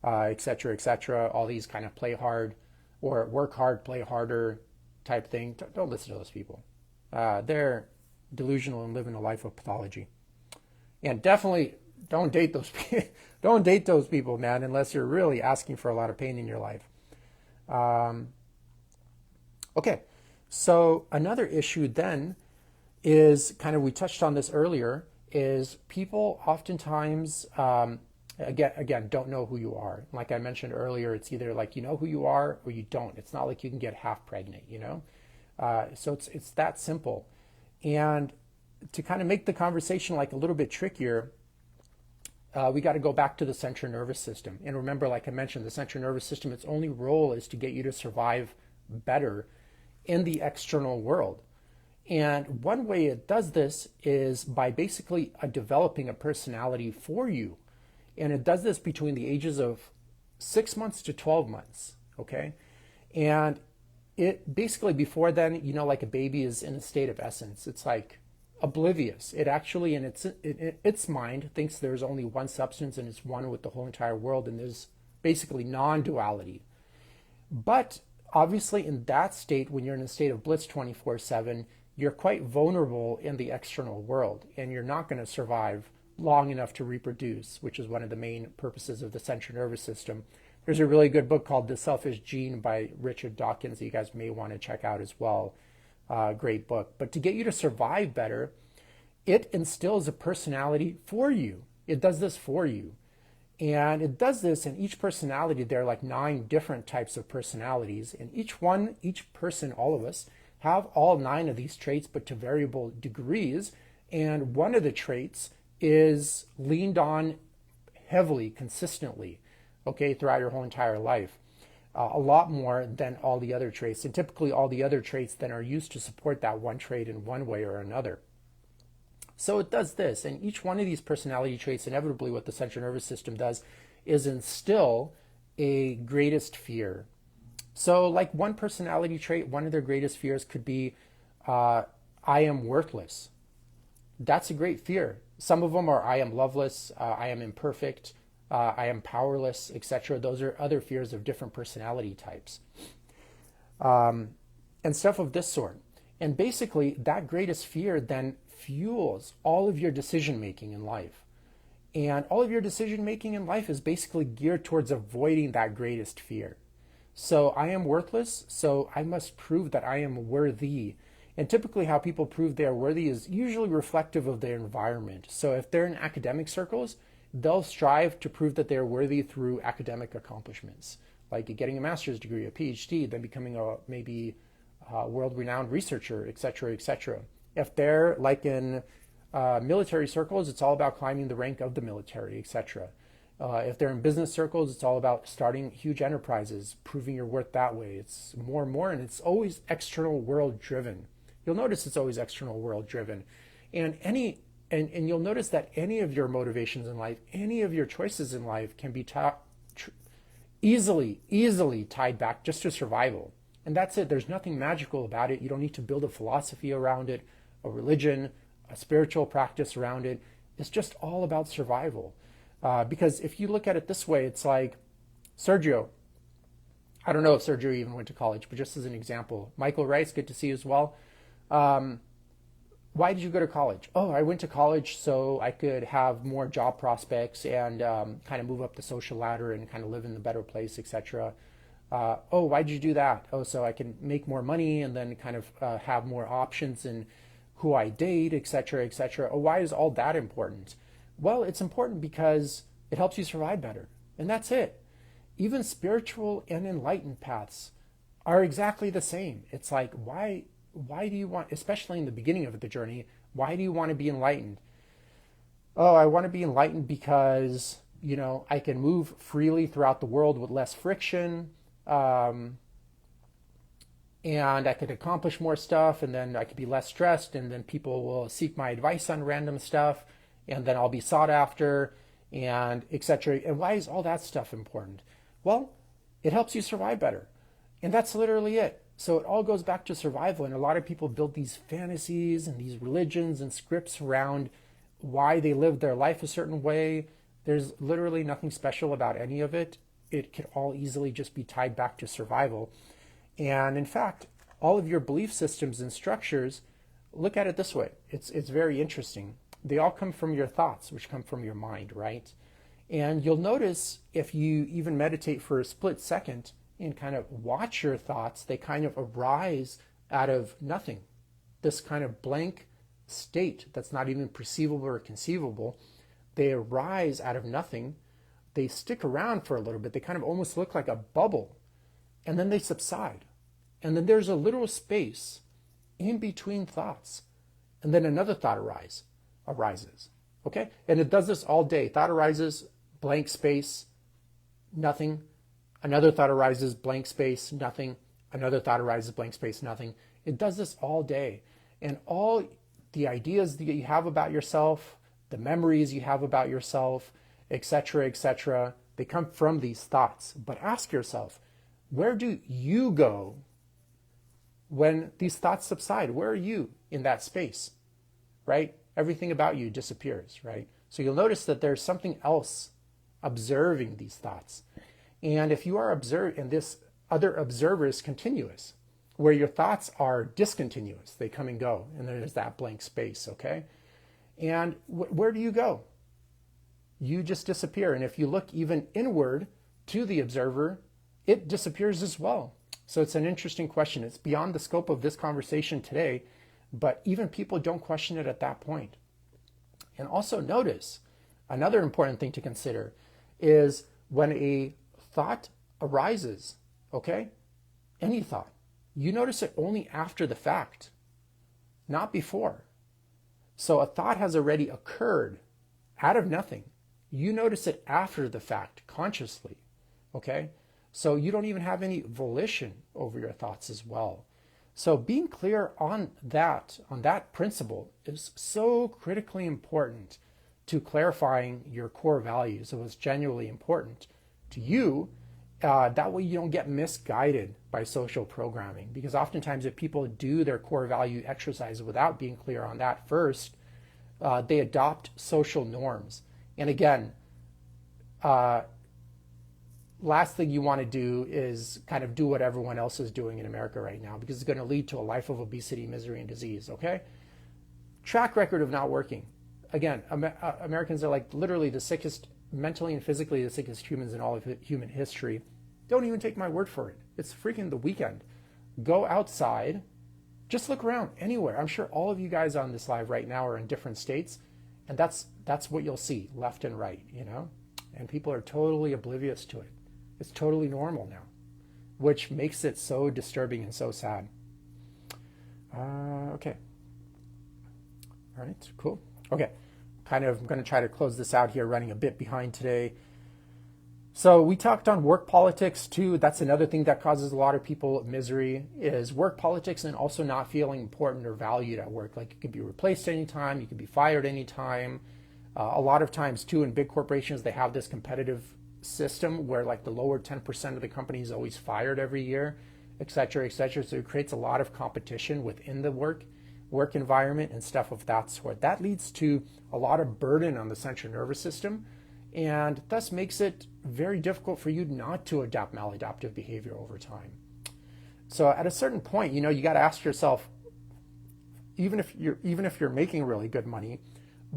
A: et cetera, all these kind of play hard or work hard, play harder type thing. Don't listen to those people. They're delusional and living a life of pathology. And definitely don't date those people. Don't date those people, man, unless you're really asking for a lot of pain in your life. Okay, so another issue then is kind of, we touched on this earlier, is people oftentimes, again, don't know who you are. Like I mentioned earlier, it's either like you know who you are or you don't. It's not like you can get half pregnant, So it's that simple. And to kind of make the conversation like a little bit trickier, we got to go back to the central nervous system. And remember, like I mentioned, the central nervous system, its only role is to get you to survive better in the external world. And one way it does this is by basically developing a personality for you. And it does this between the ages of 6 months to 12 months, okay? And it basically, before then, like a baby is in a state of essence. It's like oblivious. It actually, in its mind, thinks there's only one substance and it's one with the whole entire world, and there's basically non-duality. But obviously in that state, when you're in a state of bliss 24/7, you're quite vulnerable in the external world, and you're not going to survive long enough to reproduce, which is one of the main purposes of the central nervous system. There's a really good book called The Selfish Gene by Richard Dawkins that you guys may want to check out as well. Great book. But to get you to survive better, it instills a personality for you. It does this for you. And it does this in each personality. There are like 9 different types of personalities. And each person, all of us, have all 9 of these traits, but to variable degrees. And one of the traits is leaned on heavily, consistently, okay, throughout your whole entire life. A lot more than all the other traits. And typically all the other traits then are used to support that one trait in one way or another. So it does this, and each one of these personality traits, inevitably what the central nervous system does is instill a greatest fear. So like one personality trait, one of their greatest fears could be, I am worthless. That's a great fear. Some of them are, I am loveless, I am imperfect, I am powerless, etc. Those are other fears of different personality types. And stuff of this sort. And basically that greatest fear then fuels all of your decision making in life. And all of your decision making in life is basically geared towards avoiding that greatest fear. So I am worthless, so I must prove that I am worthy. And typically how people prove they are worthy is usually reflective of their environment. So if they're in academic circles, they'll strive to prove that they're worthy through academic accomplishments, like getting a master's degree, a PhD, then becoming maybe a world-renowned researcher, etc., etc. If they're like in military circles, it's all about climbing the rank of the military, etc. If they're in business circles, it's all about starting huge enterprises, proving your worth that way. It's more and more, and it's always external world driven. You'll notice it's always external world driven. And you'll notice that any of your motivations in life, any of your choices in life can be easily tied back just to survival. And that's it. There's nothing magical about it. You don't need to build a philosophy around it, a religion, a spiritual practice around it. It's just all about survival. Because if you look at it this way, it's like Sergio. I don't know if Sergio even went to college, but just as an example, Michael Rice, good to see you as well. Why did you go to college? Oh, I went to college so I could have more job prospects and kind of move up the social ladder and kind of live in a better place, etc. Oh, why did you do that? Oh, so I can make more money and then kind of have more options in who I date, etc., etc. Oh, why is all that important? Well, it's important because it helps you survive better. And that's it. Even spiritual and enlightened paths are exactly the same. It's like, why do you want, especially in the beginning of the journey, why do you want to be enlightened? Oh, I want to be enlightened because, I can move freely throughout the world with less friction. And I could accomplish more stuff, and then I could be less stressed, and then people will seek my advice on random stuff, and then I'll be sought after, and etc. And why is all that stuff important? Well, it helps you survive better. And that's literally it. So it all goes back to survival. And a lot of people build these fantasies and these religions and scripts around why they live their life a certain way. There's literally nothing special about any of it. It could all easily just be tied back to survival. And in fact, all of your belief systems and structures, look at it this way. It's very interesting. They all come from your thoughts, which come from your mind, right? And you'll notice if you even meditate for a split second and kind of watch your thoughts, they kind of arise out of nothing. This kind of blank state that's not even perceivable or conceivable, they arise out of nothing. They stick around for a little bit. They kind of almost look like a bubble, and then they subside. And then there's a little space in between thoughts, and then another thought arises. Okay? And it does this all day. Thought arises, blank space, nothing. Another thought arises, blank space, nothing. Another thought arises, blank space, nothing. It does this all day. And all the ideas that you have about yourself, the memories you have about yourself, etc., etc. They come from these thoughts. But ask yourself, where do you go when these thoughts subside? Where are you in that space, right? Everything about you disappears, right? So you'll notice that there's something else observing these thoughts. And if you are observed, and this other observer is continuous, where your thoughts are discontinuous, they come and go, and there's that blank space, okay? And where do you go? You just disappear. And if you look even inward to the observer, it disappears as well. So it's an interesting question. It's beyond the scope of this conversation today, but even people don't question it at that point. And also notice, another important thing to consider is when a thought arises, okay? Any thought, you notice it only after the fact, not before. So a thought has already occurred out of nothing. You notice it after the fact, consciously, okay? So you don't even have any volition over your thoughts as well. So being clear on that principle is so critically important to clarifying your core values. It was genuinely important to you. That way you don't get misguided by social programming, because oftentimes if people do their core value exercise without being clear on that first, they adopt social norms. And again, last thing you want to do is kind of do what everyone else is doing in America right now, because it's going to lead to a life of obesity, misery, and disease, okay? Track record of not working. Again, Americans are like literally the sickest, mentally and physically the sickest humans in all of human history. Don't even take my word for it. It's freaking the weekend. Go outside, just look around anywhere. I'm sure all of you guys on this live right now are in different states, and that's what you'll see left and right, you know? And people are totally oblivious to it. It's totally normal now, which makes it so disturbing and so sad. Okay. All right, cool. Okay, I'm going to try to close this out here, running a bit behind today. So we talked on work politics too. That's another thing that causes a lot of people misery, is work politics and also not feeling important or valued at work. Like you could be replaced anytime, you could be fired anytime. A lot of times too in big corporations, they have this competitive system where like the lower 10% of the company is always fired every year, et cetera, et cetera. So it creates a lot of competition within the work environment and stuff of that sort. That leads to a lot of burden on the central nervous system, and thus makes it very difficult for you not to adopt maladaptive behavior over time. So at a certain point, you know, you got to ask yourself, even if you're making really good money,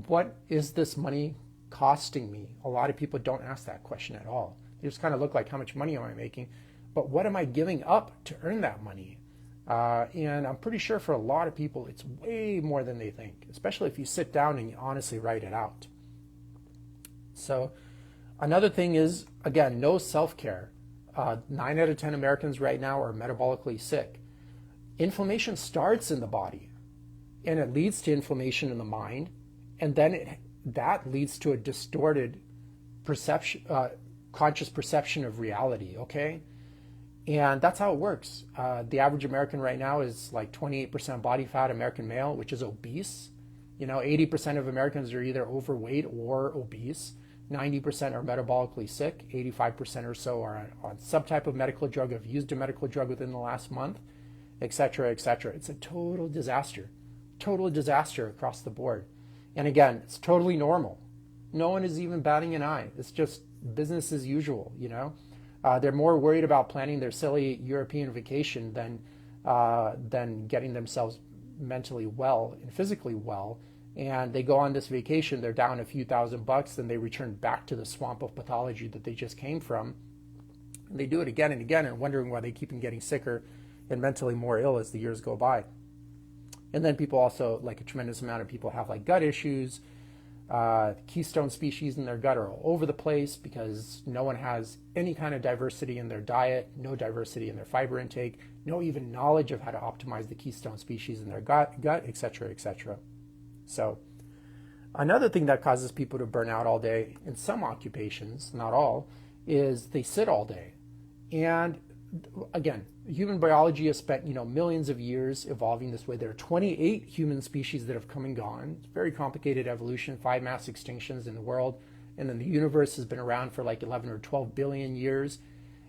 A: what is this money costing me? A lot of people don't ask that question at all. They just kind of look like, how much money am I making? But what am I giving up to earn that money? And I'm pretty sure for a lot of people, it's way more than they think, especially if you sit down and you honestly write it out. So another thing is, again, no self-care. 9 out of 10 Americans right now are metabolically sick. Inflammation starts in the body, and it leads to inflammation in the mind, and then that leads to a distorted perception, conscious perception of reality, okay? And that's how it works. The average American right now is like 28% body fat, American male, which is obese. You know, 80% of Americans are either overweight or obese. 90% are metabolically sick. 85% or so are on some type of medical drug, have used a medical drug within the last month, et cetera, et cetera. It's a total disaster across the board. And again, it's totally normal. No one is even batting an eye. It's just business as usual, you know? They're more worried about planning their silly European vacation than getting themselves mentally well and physically well. And they go on this vacation, they're down a few $1,000, then they return back to the swamp of pathology that they just came from. And they do it again and again, and wondering why they keep on getting sicker and mentally more ill as the years go by. And then people also, like a tremendous amount of people have like gut issues. Keystone species in their gut are all over the place because no one has any kind of diversity in their diet, no diversity in their fiber intake, no even knowledge of how to optimize the keystone species in their gut, et cetera, et cetera. So another thing that causes people to burn out all day in some occupations, not all, is they sit all day. And again, human biology has spent, millions of years evolving this way. There are 28 human species that have come and gone. It's very complicated evolution, 5 mass extinctions in the world, And then the universe has been around for like 11 or 12 billion years.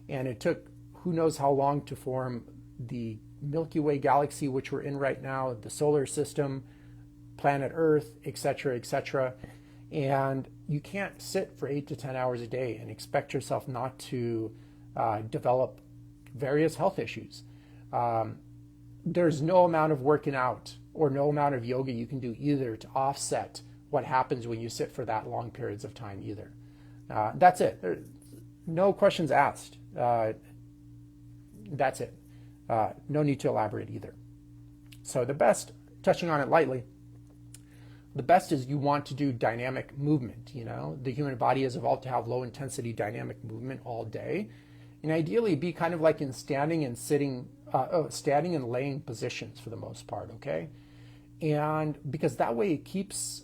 A: And it took who knows how long to form the Milky Way galaxy, which we're in right now, the solar system, planet Earth, etc., etc. And you can't sit for 8 to 10 hours a day and expect yourself not to develop various health issues. There's no amount of working out or no amount of yoga you can do either to offset what happens when you sit for that long periods of time either. That's it. No questions asked. That's it. No need to elaborate either. So the best, touching on it lightly, the best is you want to do dynamic movement. You know, the human body has evolved to have low intensity dynamic movement all day. And ideally be kind of like in standing and sitting, standing and laying positions for the most part, okay? And because that way it keeps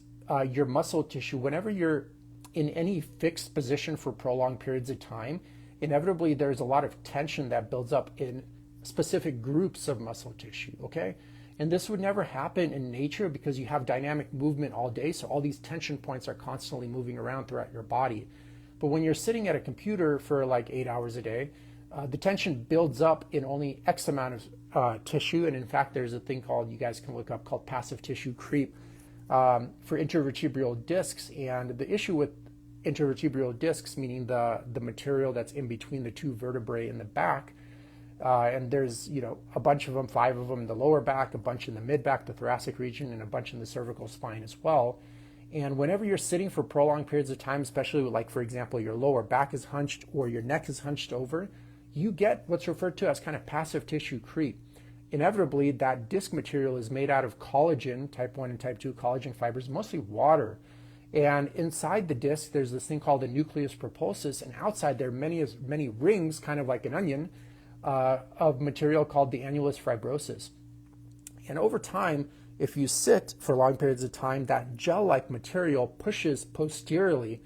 A: your muscle tissue, whenever you're in any fixed position for prolonged periods of time, inevitably there's a lot of tension that builds up in specific groups of muscle tissue, okay? And this would never happen in nature because you have dynamic movement all day, so all these tension points are constantly moving around throughout your body. But when you're sitting at a computer for like 8 hours a day, the tension builds up in only X amount of tissue. And in fact, there's a thing called, you guys can look up, called passive tissue creep for intervertebral discs. And the issue with intervertebral discs, meaning the material that's in between the two vertebrae in the back, and there's, you know, a bunch of them, 5 of them in the lower back, a bunch in the mid back, the thoracic region, and a bunch in the cervical spine as well. And whenever you're sitting for prolonged periods of time, especially like, for example, your lower back is hunched or your neck is hunched over, you get what's referred to as kind of passive tissue creep. Inevitably, that disc material is made out of collagen, type 1 and type 2 collagen fibers, mostly water. And inside the disc, there's this thing called the nucleus propulsus, and outside there are many rings, kind of like an onion, of material called the annulus fibrosus. And over time, if you sit for long periods of time, that gel-like material pushes posteriorly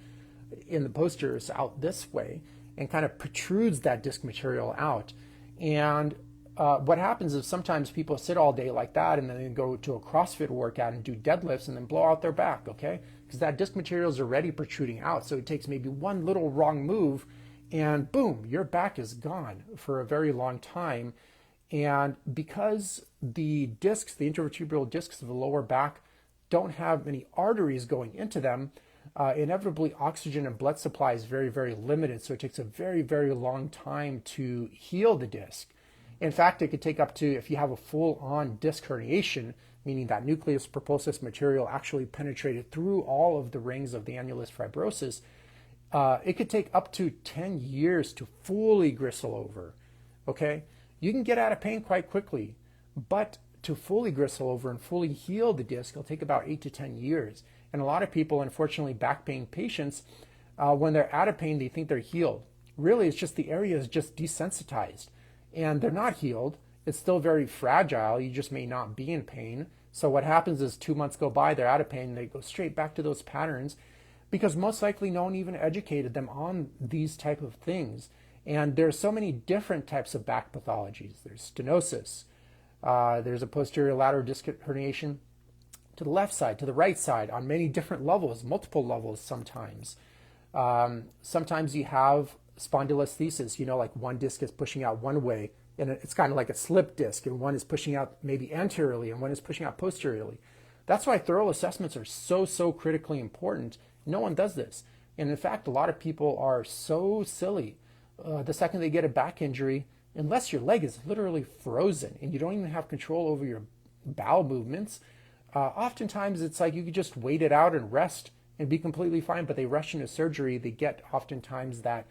A: in the posteriors out this way and kind of protrudes that disc material out. And what happens is sometimes people sit all day like that and then they go to a CrossFit workout and do deadlifts and then blow out their back, okay? Because that disc material is already protruding out. So it takes maybe one little wrong move and boom, your back is gone for a very long time. And because the discs, the intervertebral discs of the lower back, don't have many arteries going into them, inevitably oxygen and blood supply is very, very limited. So it takes a very, very long time to heal the disc. In fact, it could take up to, if you have a full-on disc herniation, meaning that nucleus propulsus material actually penetrated through all of the rings of the annulus fibrosus, it could take up to 10 years to fully gristle over, okay? You can get out of pain quite quickly, but to fully gristle over and fully heal the disc, it'll take about 8 to 10 years. And a lot of people, unfortunately, back pain patients, when they're out of pain, they think they're healed. Really, it's just the area is just desensitized. And they're not healed. It's still very fragile. You just may not be in pain. So what happens is 2 months go by, they're out of pain, and they go straight back to those patterns because most likely no one even educated them on these type of things. And there's so many different types of back pathologies. There's stenosis. There's a posterior lateral disc herniation to the left side, to the right side, on many different levels, multiple levels sometimes. Sometimes you have spondylolisthesis, you know, like one disc is pushing out one way, and it's kind of like a slip disc, and one is pushing out maybe anteriorly, and one is pushing out posteriorly. That's why thorough assessments are so critically important. No one does this. And in fact, a lot of people are so silly. The second they get a back injury, unless your leg is literally frozen and you don't even have control over your bowel movements, oftentimes it's like you could just wait it out and rest and be completely fine, but they rush into surgery. They get oftentimes that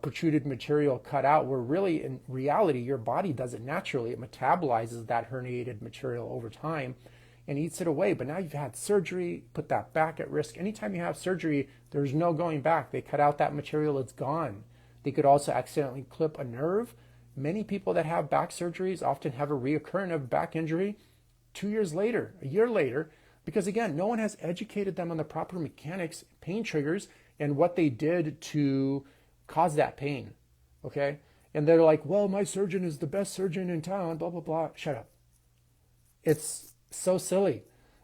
A: protruded material cut out, where really in reality your body does it naturally. It metabolizes that herniated material over time and eats it away. But now you've had surgery, put that back at risk. Anytime you have surgery, there's no going back. They cut out that material, it's gone. They could also accidentally clip a nerve. Many people that have back surgeries often have a reoccurrence of back injury 2 years later, a year later, because again, no one has educated them on the proper mechanics, pain triggers, and what they did to cause that pain, okay? And they're like, well, my surgeon is the best surgeon in town, blah, blah, blah. Shut up. It's so silly.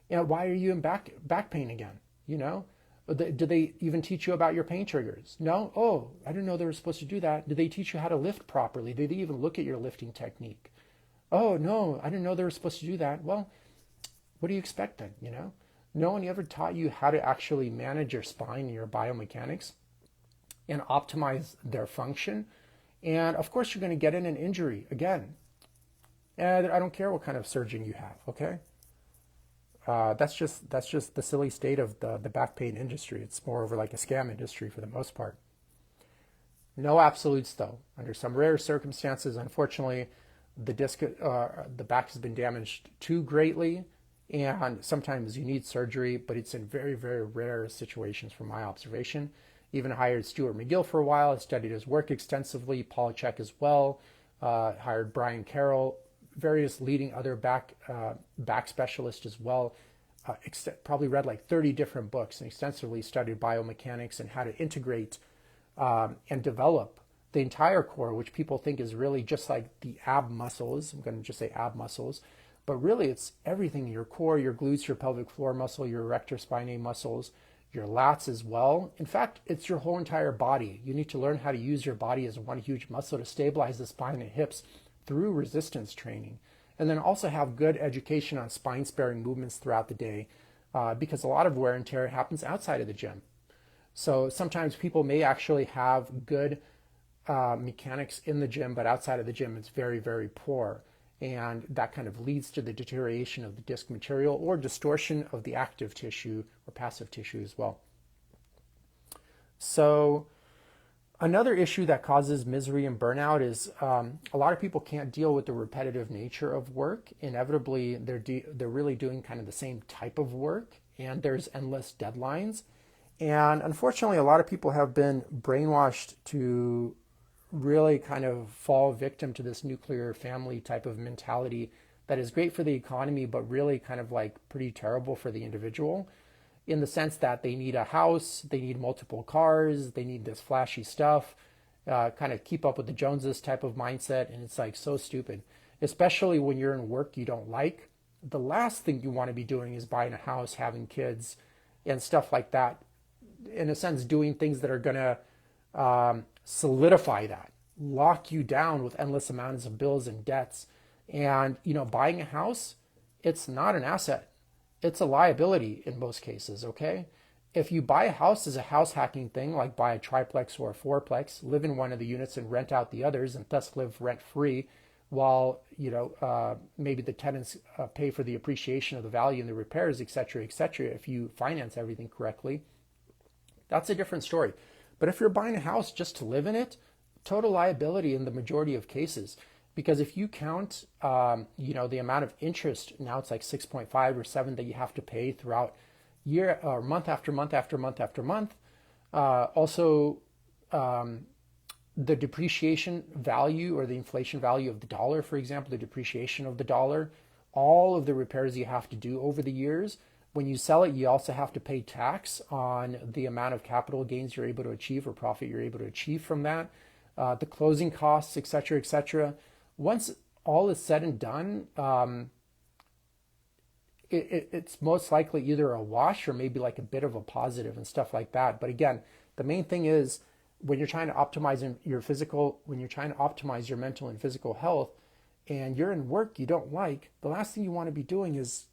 A: And why are you in back pain again, you know? Do they even teach you about your pain triggers? No? Oh, I didn't know they were supposed to do that. Did they teach you how to lift properly? Did they even look at your lifting technique? Oh, no, I didn't know they were supposed to do that. Well, what do you expect then, you know? No one ever taught you how to actually manage your spine and your biomechanics and optimize their function. And of course, you're going to get in an injury again. And I don't care what kind of surgeon you have, okay? That's just the silly state of the back pain industry. It's more over like a scam industry for the most part. No absolutes though. Under some rare circumstances, unfortunately, the back has been damaged too greatly, and sometimes you need surgery, but it's in very, very rare situations from my observation. Even hired Stuart McGill for a while. I studied his work extensively. Paul Chek as well. Hired Brian Carroll, various leading other back specialists as well. Probably read like 30 different books and extensively studied biomechanics and how to integrate and develop the entire core, which people think is really just like the ab muscles. I'm going to just say ab muscles, but really it's everything: your core, your glutes, your pelvic floor muscle, your erector spinae muscles, your lats as well. In fact, it's your whole entire body. You need to learn how to use your body as one huge muscle to stabilize the spine and hips through resistance training. And then also have good education on spine sparing movements throughout the day, because a lot of wear and tear happens outside of the gym. So sometimes people may actually have good mechanics in the gym, but outside of the gym it's very, very poor. And that kind of leads to the deterioration of the disc material or distortion of the active tissue or passive tissue as well. So another issue that causes misery and burnout is a lot of people can't deal with the repetitive nature of work. Inevitably, they're really doing kind of the same type of work, and there's endless deadlines. And unfortunately, a lot of people have been brainwashed to really kind of fall victim to this nuclear family type of mentality that is great for the economy, but really kind of like pretty terrible for the individual, in the sense that they need a house, they need multiple cars, they need this flashy stuff, kind of keep up with the Joneses type of mindset. And it's like so stupid, especially when you're in work you don't like. The last thing you want to be doing is buying a house, having kids and stuff like that. In a sense, doing things that are going to solidify that, lock you down with endless amounts of bills and debts. And, you know, buying a house, it's not an asset. It's a liability in most cases, okay? If you buy a house as a house hacking thing, like buy a triplex or a fourplex, live in one of the units and rent out the others, and thus live rent free, while, you know, maybe the tenants pay for the appreciation of the value and the repairs, et cetera, if you finance everything correctly, that's a different story. But if you're buying a house just to live in it, total liability in the majority of cases. Because if you count, you know, the amount of interest, now it's like 6.5 or 7 that you have to pay throughout year or month after month after month after month. Also, the depreciation value or the inflation value of the dollar, for example, the depreciation of the dollar, all of the repairs you have to do over the years. When you sell it, you also have to pay tax on the amount of capital gains you're able to achieve or profit you're able to achieve from that, the closing costs, et cetera, et cetera. Once all is said and done, it's most likely either a wash or maybe like a bit of a positive and stuff like that. But again, the main thing is when you're trying to optimize your physical, when you're trying to optimize your mental and physical health, and you're in work you don't like, the last thing you want to be doing is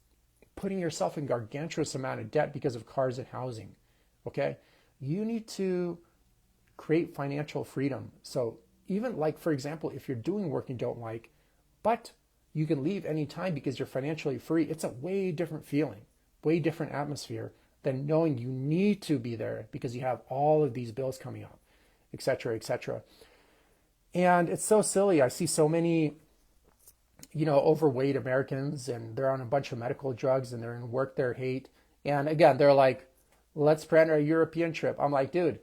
A: putting yourself in gargantuous amount of debt because of cars and housing. Okay, you need to create financial freedom. So even like, for example, if you're doing work you don't like, but you can leave anytime because you're financially free, it's a way different feeling, way different atmosphere than knowing you need to be there because you have all of these bills coming up, et cetera, et cetera. And it's so silly. I see so many, you know, overweight Americans, and they're on a bunch of medical drugs and they're in work they hate. And again, they're like, let's plan our European trip. I'm like, dude,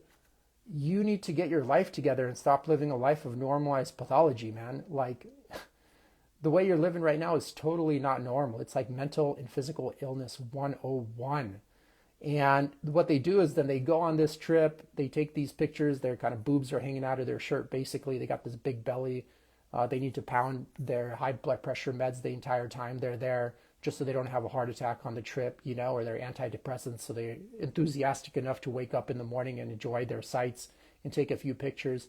A: you need to get your life together and stop living a life of normalized pathology, man. Like, the way you're living right now is totally not normal. It's like mental and physical illness 101. And what they do is then they go on this trip, they take these pictures, their kind of boobs are hanging out of their shirt, basically. They got this big belly. They need to pound their high blood pressure meds the entire time they're there. just so they don't have a heart attack on the trip, or they're antidepressants, so they're enthusiastic enough to wake up in the morning and enjoy their sights and take a few pictures.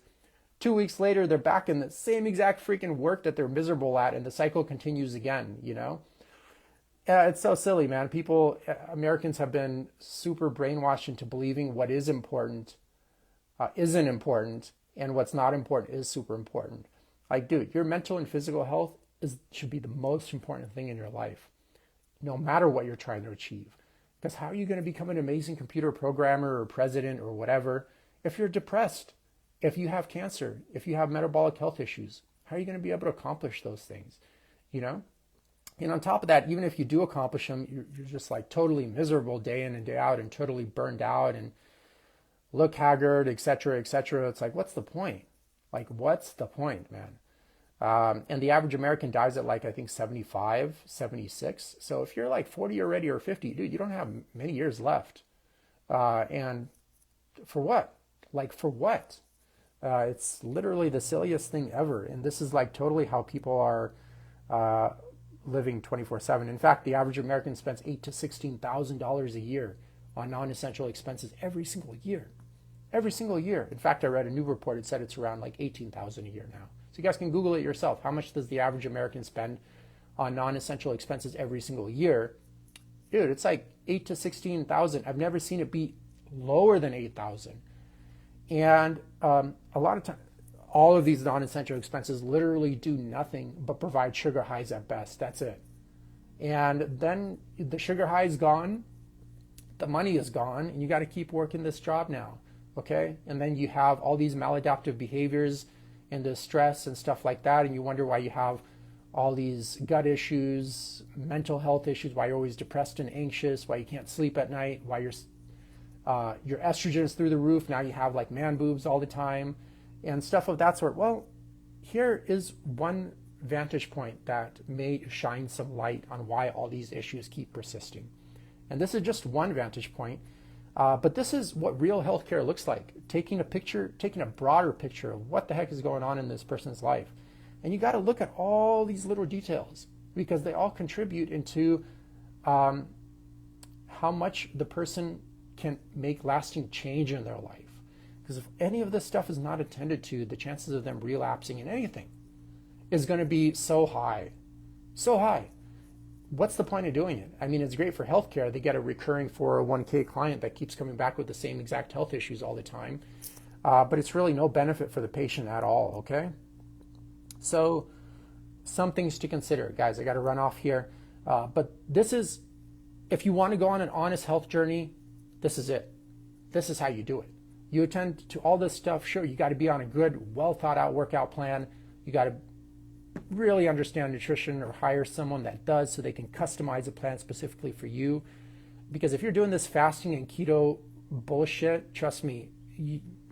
A: 2 weeks later, they're back in the same exact freaking work that they're miserable at, and the cycle continues again. It's so silly, man. Americans have been super brainwashed into believing what is important isn't important, and what's not important is super important. Like, dude, your mental and physical health should be the most important thing in your life, no matter what you're trying to achieve. Because how are you going to become an amazing computer programmer or president or whatever if you're depressed, if you have cancer, if you have metabolic health issues? How are you going to be able to accomplish those things? And on top of that, even if you do accomplish them, you're just like totally miserable day in and day out and totally burned out and look haggard, et cetera, et cetera. It's like, what's the point? Like, what's the point, man? And the average American dies at like, I think 75, 76. So if you're like 40 already or 50, dude, you don't have many years left. And for what? Like, for what? It's literally the silliest thing ever. And this is like totally how people are living 24/7. In fact, the average American spends $8,000 to $16,000 a year on non-essential expenses every single year. Every single year. In fact, I read a new report. It said it's around like $18,000 a year now. So you guys can Google it yourself. How much does the average American spend on non-essential expenses every single year? Dude, it's like $8,000 to $16,000. I've never seen it be lower than $8,000. And a lot of times, all of these non-essential expenses literally do nothing but provide sugar highs at best. That's it. And then the sugar high is gone, the money is gone, and you got to keep working this job now, okay? And then you have all these maladaptive behaviors and the stress and stuff like that, and you wonder why you have all these gut issues, mental health issues, why you're always depressed and anxious, why you can't sleep at night, why your estrogen is through the roof, now you have like man boobs all the time, and stuff of that sort. Well, here is one vantage point that may shine some light on why all these issues keep persisting. And this is just one vantage point, but this is what real healthcare looks like. Taking a broader picture of what the heck is going on in this person's life. And you got to look at all these little details because they all contribute into how much the person can make lasting change in their life. Because if any of this stuff is not attended to, the chances of them relapsing in anything is going to be so high. So high. What's the point of doing it? I mean, it's great for healthcare. They get a recurring 401k client that keeps coming back with the same exact health issues all the time. But it's really no benefit for the patient at all, okay? So some things to consider. Guys, I got to run off here. But this is, if you want to go on an honest health journey, this is it. This is how you do it. You attend to all this stuff. Sure, you got to be on a good, well thought out workout plan. You got to really understand nutrition or hire someone that does so they can customize a plan specifically for you. Because if you're doing this fasting and keto bullshit, trust me,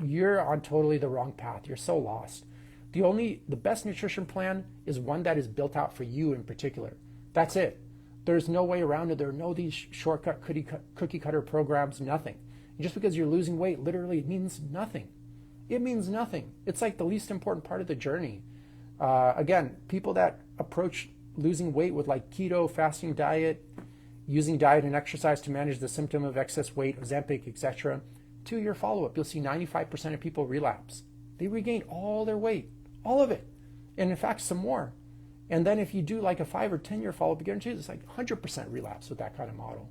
A: you're on totally the wrong path. You're so lost. The best nutrition plan is one that is built out for you in particular. That's it. There's no way around it. There are no these shortcut cookie cutter programs, nothing. And just because you're losing weight, literally, it means nothing. It means nothing. It's like the least important part of the journey. Again, people that approach losing weight with like keto, fasting diet, using diet and exercise to manage the symptom of excess weight, Ozempic, etc. 2-year follow-up, you'll see 95% of people relapse. They regain all their weight, all of it, and in fact, some more. And then if you do like a 5 or 10-year follow-up, guarantee it's like 100% relapse with that kind of model.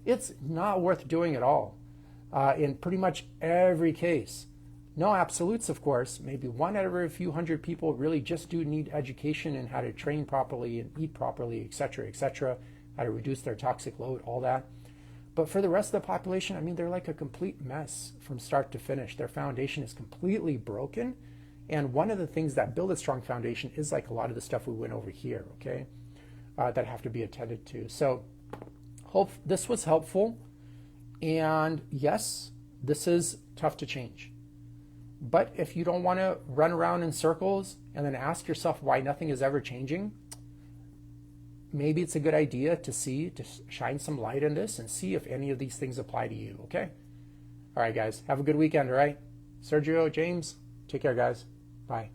A: It's not worth doing at all in pretty much every case. No absolutes, of course. Maybe one out of every few hundred people really just do need education in how to train properly and eat properly, etc., how to reduce their toxic load, all that. But for the rest of the population, I mean, they're like a complete mess from start to finish. Their foundation is completely broken. And one of the things that build a strong foundation is like a lot of the stuff we went over here, okay, that have to be attended to. So hope this was helpful. And yes, this is tough to change. But if you don't want to run around in circles and then ask yourself why nothing is ever changing, maybe it's a good idea to shine some light in this and see if any of these things apply to you, okay? All right, guys, have a good weekend, all right? Sergio, James, take care, guys. Bye.